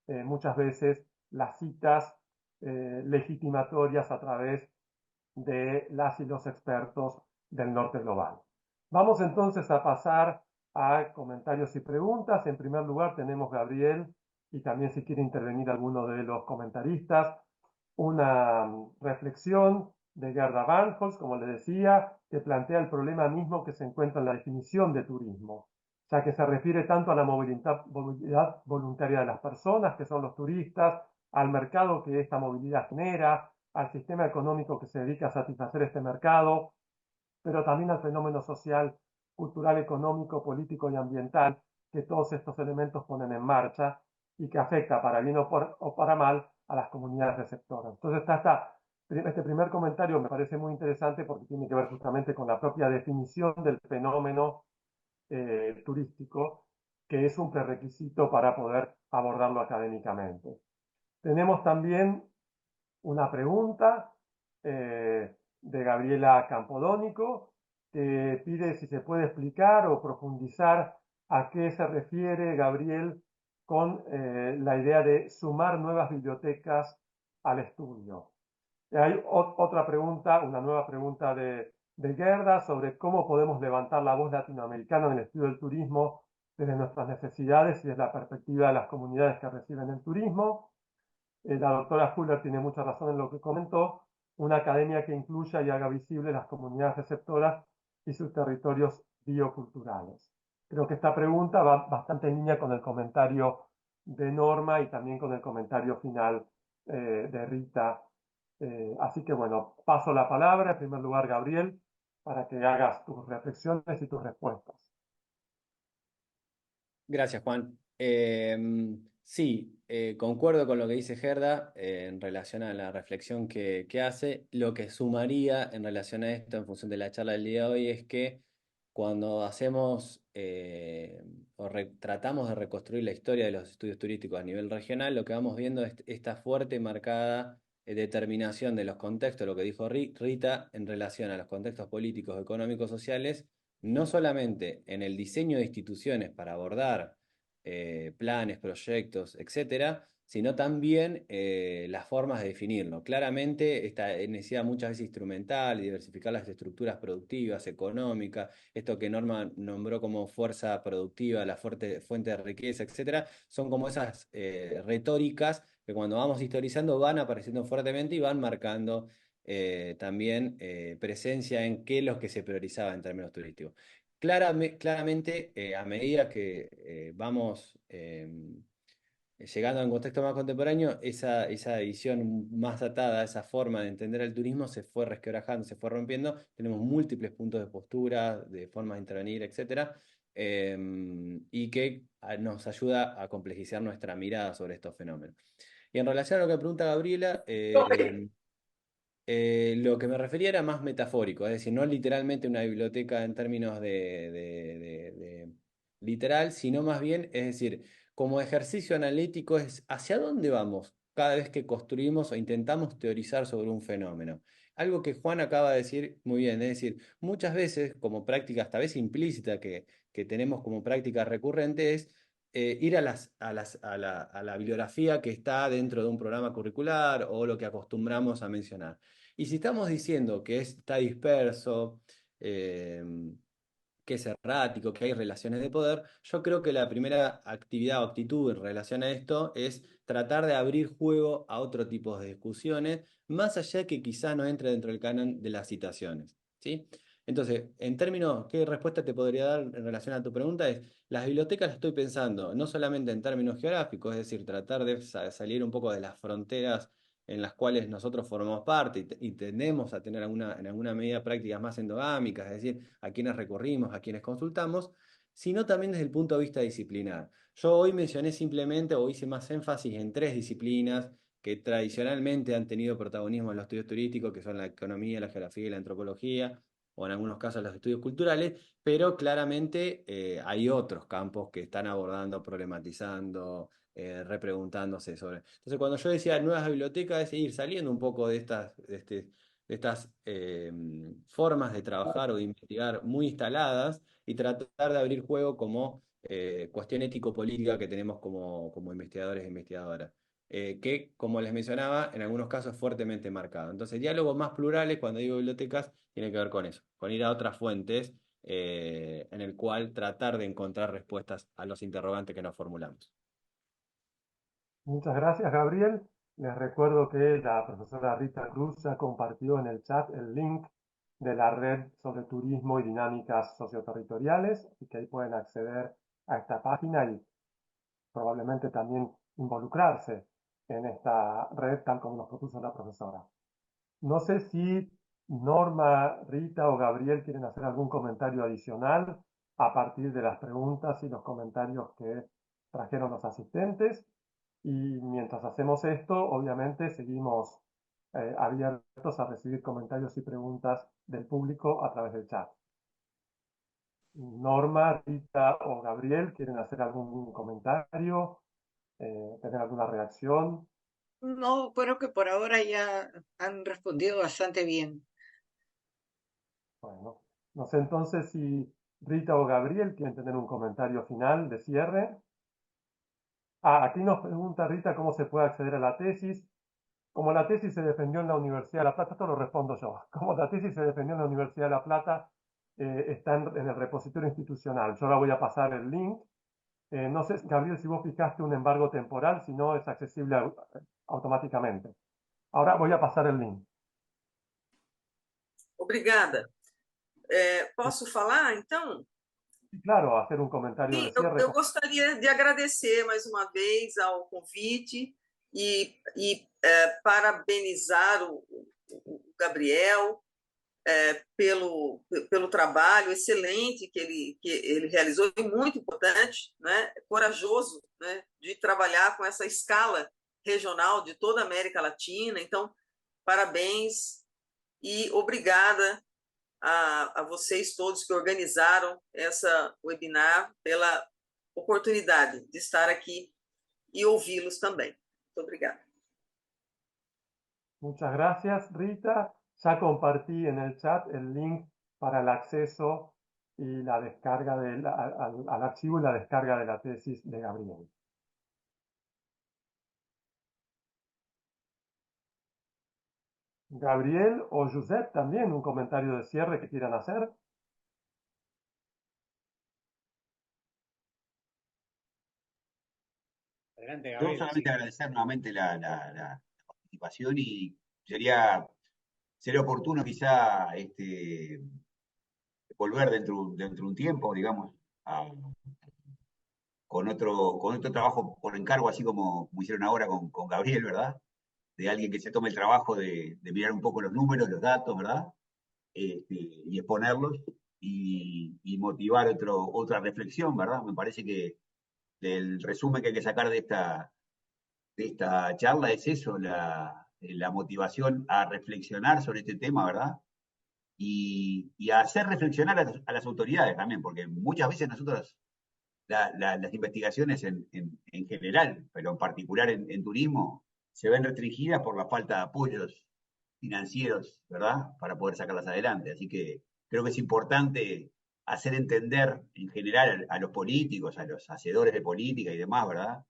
muchas veces las citas legitimatorias a través de las y los expertos del norte global. Vamos entonces a pasar a comentarios y preguntas. En primer lugar tenemos Gabriel, y también si quiere intervenir alguno de los comentaristas, una reflexión de Gerda Banholz, como le decía, que plantea el problema mismo que se encuentra en la definición de turismo, ya que se refiere tanto a la movilidad voluntaria de las personas, que son los turistas, al mercado que esta movilidad genera, al sistema económico que se dedica a satisfacer este mercado, pero también al fenómeno social, cultural, económico, político y ambiental que todos estos elementos ponen en marcha y que afecta para bien o para mal a las comunidades receptoras. Entonces este primer comentario me parece muy interesante porque tiene que ver justamente con la propia definición del fenómeno turístico, que es un prerequisito para poder abordarlo académicamente. Tenemos también una pregunta de Gabriela Campodónico, que pide si se puede explicar o profundizar a qué se refiere Gabriel con la idea de sumar nuevas bibliotecas al estudio. Hay otra pregunta, una nueva pregunta de Gerda sobre cómo podemos levantar la voz latinoamericana en el estudio del turismo desde nuestras necesidades y desde la perspectiva de las comunidades que reciben el turismo. La doctora Fuller tiene mucha razón en lo que comentó, una academia que incluya y haga visible las comunidades receptoras y sus territorios bioculturales. Creo que esta pregunta va bastante en línea con el comentario de Norma y también con el comentario final de Rita. Así que bueno, paso la palabra, en primer lugar, Gabriel, para que hagas tus reflexiones y tus respuestas. Gracias, Juan. Sí, concuerdo con lo que dice Gerda en relación a la reflexión que hace. Lo que sumaría en relación a esto, en función de la charla del día de hoy, es que cuando hacemos tratamos de reconstruir la historia de los estudios turísticos a nivel regional, lo que vamos viendo es esta fuerte y marcada determinación de los contextos, lo que dijo Rita, en relación a los contextos políticos, económicos, sociales, no solamente en el diseño de instituciones para abordar planes, proyectos, etcétera, sino también las formas de definirlo. Claramente, esta necesidad muchas veces instrumental, diversificar las estructuras productivas, económicas, esto que Norma nombró como fuerza productiva, la fuente de riqueza, etcétera, son como esas retóricas que cuando vamos historizando van apareciendo fuertemente y van marcando también presencia en qué es lo que se priorizaba en términos turísticos. Claramente, a medida que vamos llegando a un contexto más contemporáneo, esa visión más atada, esa forma de entender el turismo se fue resquebrajando, se fue rompiendo. Tenemos múltiples puntos de postura, de formas de intervenir, etcétera, y que nos ayuda a complejizar nuestra mirada sobre estos fenómenos. Y en relación a lo que pregunta Gabriela, lo que me refería era más metafórico, es decir, no literalmente una biblioteca en términos de literal, sino más bien, es decir, como ejercicio analítico es hacia dónde vamos cada vez que construimos o intentamos teorizar sobre un fenómeno. Algo que Juan acaba de decir muy bien, es decir, muchas veces como práctica, esta vez implícita que tenemos como práctica recurrente es ir a la bibliografía que está dentro de un programa curricular o lo que acostumbramos a mencionar. Y si estamos diciendo que está disperso, eh, que es errático, que hay relaciones de poder, yo creo que la primera actividad o actitud en relación a esto es tratar de abrir juego a otro tipo de discusiones, más allá que quizá no entre dentro del canon de las citaciones, ¿sí? Entonces, en términos, ¿qué respuesta te podría dar en relación a tu pregunta? Es, las bibliotecas las estoy pensando no solamente en términos geográficos, es decir, tratar de salir un poco de las fronteras en las cuales nosotros formamos parte y tendemos a tener en alguna medida prácticas más endogámicas, es decir, a quienes recurrimos, a quienes consultamos, sino también desde el punto de vista disciplinar. Yo hoy mencioné simplemente o hice más énfasis en tres disciplinas que tradicionalmente han tenido protagonismo en los estudios turísticos, que son la economía, la geografía y la antropología, o en algunos casos los estudios culturales, pero claramente hay otros campos que están abordando, problematizando, repreguntándose sobre. Entonces, cuando yo decía nuevas bibliotecas, es ir saliendo un poco de estas formas de trabajar o de investigar muy instaladas y tratar de abrir juego como cuestión ético-política que tenemos como investigadores e investigadoras. Que, como les mencionaba, en algunos casos fuertemente marcado. Entonces, diálogos más plurales, cuando digo bibliotecas, tiene que ver con eso, con ir a otras fuentes en el cual tratar de encontrar respuestas a los interrogantes que nos formulamos. Muchas gracias, Gabriel. Les recuerdo que la profesora Rita Cruz ya compartió en el chat el link de la red sobre turismo y dinámicas socioterritoriales y que ahí pueden acceder a esta página y probablemente también involucrarse en esta red, tal como nos propuso la profesora. No sé si Norma, Rita o Gabriel quieren hacer algún comentario adicional a partir de las preguntas y los comentarios que trajeron los asistentes. Y mientras hacemos esto, obviamente seguimos abiertos a recibir comentarios y preguntas del público a través del chat. Norma, Rita o Gabriel, ¿quieren hacer algún comentario? ¿Tener alguna reacción? No, creo que por ahora ya han respondido bastante bien. Bueno, no sé entonces si Rita o Gabriel quieren tener un comentario final de cierre. Aquí nos pregunta Rita cómo se puede acceder a la tesis. Como la tesis se defendió en la Universidad de La Plata, esto lo respondo yo. Como la tesis se defendió en la Universidad de La Plata, está en el repositorio institucional. Yo ahora voy a pasar el link. No sé, Gabriel, si vos fijaste un embargo temporal, si no es accesible automáticamente. Ahora voy a pasar el link. Obrigada. Posso falar, então? Y claro, hacer un comentario de Sim, cierre. eu gostaria de agradecer mais uma vez ao convite e parabenizar o Gabriel pelo trabalho excelente que ele realizou, e muito importante, né, corajoso, né, de trabalhar com essa escala regional de toda a América Latina. Então, parabéns e obrigada a vocês todos que organizaram essa webinar pela oportunidade de estar aqui e ouvi-los também. Muito obrigada. Muchas gracias, Rita. Ya compartí en el chat el link para el acceso y la descarga al archivo y la descarga de la tesis de Gabriel. Gabriel o Josep, también un comentario de cierre que quieran hacer. Adelante, Yo Gabriel. solamente agradecer nuevamente la participación y sería oportuno quizá volver dentro de un tiempo, digamos, con otro trabajo por encargo, así como hicieron ahora con Gabriel, ¿verdad? De alguien que se tome el trabajo de mirar un poco los números, los datos, ¿verdad? Y exponerlos y motivar otra reflexión, ¿verdad? Me parece que el resumen que hay que sacar de esta charla es eso, la motivación a reflexionar sobre este tema, ¿verdad? Y a hacer reflexionar a las autoridades también, porque muchas veces nosotros las investigaciones en general, pero en particular en turismo, se ven restringidas por la falta de apoyos financieros, ¿verdad? Para poder sacarlas adelante. Así que creo que es importante hacer entender en general a los políticos, a los hacedores de política y demás, ¿verdad?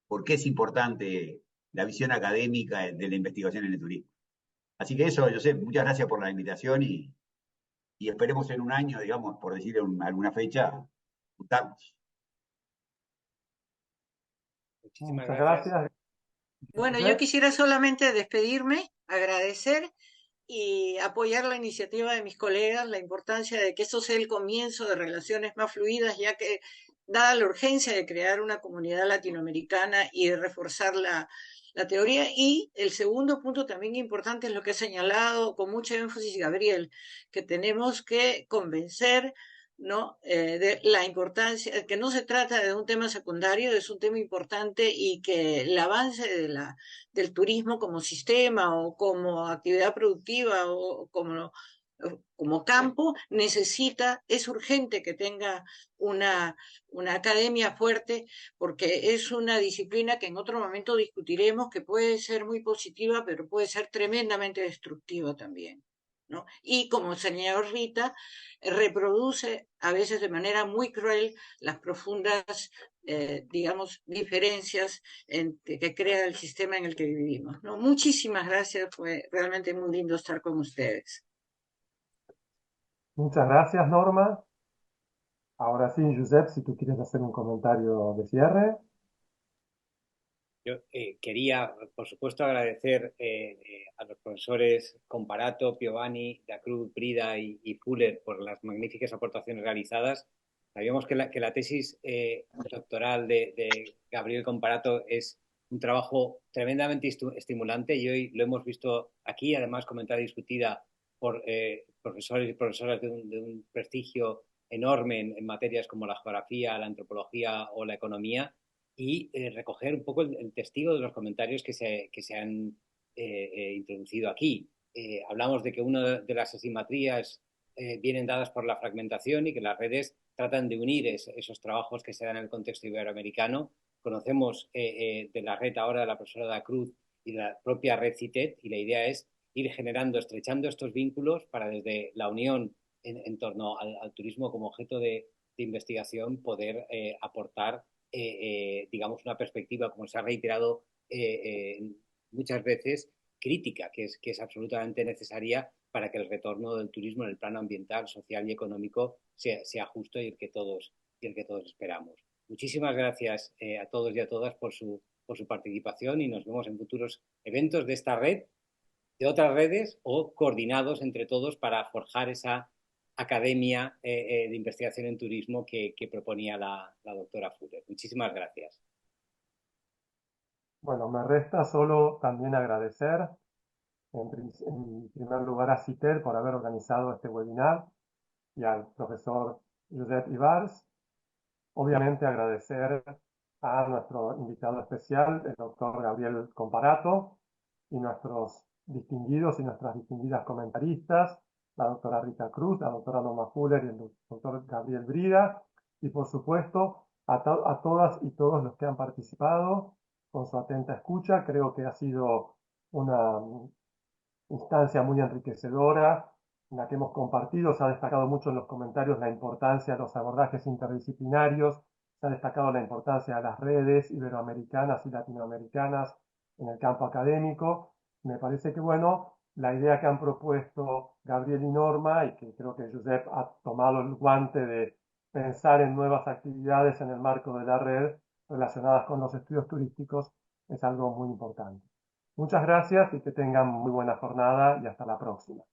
Por qué es importante la visión académica de la investigación en el turismo. Así que eso, José, muchas gracias por la invitación y esperemos en un año, digamos, por decir alguna fecha, juntarnos. Muchísimas Muchas gracias. gracias. Bueno, yo quisiera solamente despedirme, agradecer y apoyar la iniciativa de mis colegas, la importancia de que esto sea el comienzo de relaciones más fluidas, ya que dada la urgencia de crear una comunidad latinoamericana y de reforzar la teoría. Y el segundo punto también importante es lo que ha señalado con mucho énfasis Gabriel, que tenemos que convencer, ¿no? De la importancia, que no se trata de un tema secundario, es un tema importante y que el avance del turismo como sistema o como actividad productiva o como campo es urgente que tenga una academia fuerte, porque es una disciplina que en otro momento discutiremos, que puede ser muy positiva, pero puede ser tremendamente destructiva también, ¿no? Y como señaló Rita, reproduce a veces de manera muy cruel las profundas, digamos, diferencias que crea el sistema en el que vivimos, ¿no? Muchísimas gracias, fue realmente muy lindo estar con ustedes. Muchas gracias, Norma. Ahora sí, Josep, si tú quieres hacer un comentario de cierre. Yo quería, por supuesto, agradecer a los profesores Comparato, Piovani, Da Cruz, Brida y Fuller por las magníficas aportaciones realizadas. Sabíamos que la tesis doctoral de Gabriel Comparato es un trabajo tremendamente estimulante y hoy lo hemos visto aquí, además comentada y discutida por profesores y profesoras de un prestigio enorme en materias como la geografía, la antropología o la economía y recoger un poco el testigo de los comentarios que se han introducido aquí. Hablamos de que una de las asimetrías vienen dadas por la fragmentación y que las redes tratan de unir esos trabajos que se dan en el contexto iberoamericano. Conocemos de la red ahora de la profesora Da Cruz y de la propia red CITED y la idea es ir generando, estrechando estos vínculos para desde la unión en torno al turismo como objeto de investigación poder aportar, digamos, una perspectiva, como se ha reiterado muchas veces, crítica, que es absolutamente necesaria para que el retorno del turismo en el plano ambiental, social y económico sea justo y el que todos esperamos. Muchísimas gracias a todos y a todas por su participación y nos vemos en futuros eventos de esta red, de otras redes o coordinados entre todos para forjar esa academia de investigación en turismo que proponía la doctora Fuller. Muchísimas gracias. Bueno, me resta solo también agradecer en primer lugar a CITED por haber organizado este webinar y al profesor Josep Ibars. Obviamente agradecer a nuestro invitado especial, el doctor Gabriel Comparato, y nuestros distinguidos y nuestras distinguidas comentaristas, la doctora Rita Cruz, la doctora Norma Fuller y el doctor Gabriel Brida, y por supuesto a todas y todos los que han participado con su atenta escucha. Creo que ha sido una instancia muy enriquecedora, en la que hemos compartido. Se ha destacado mucho en los comentarios la importancia de los abordajes interdisciplinarios, se ha destacado la importancia de las redes iberoamericanas y latinoamericanas en el campo académico. Me parece que, bueno, la idea que han propuesto Gabriel y Norma, y que creo que Josep ha tomado el guante de pensar en nuevas actividades en el marco de la red relacionadas con los estudios turísticos, es algo muy importante. Muchas gracias y que tengan muy buena jornada y hasta la próxima.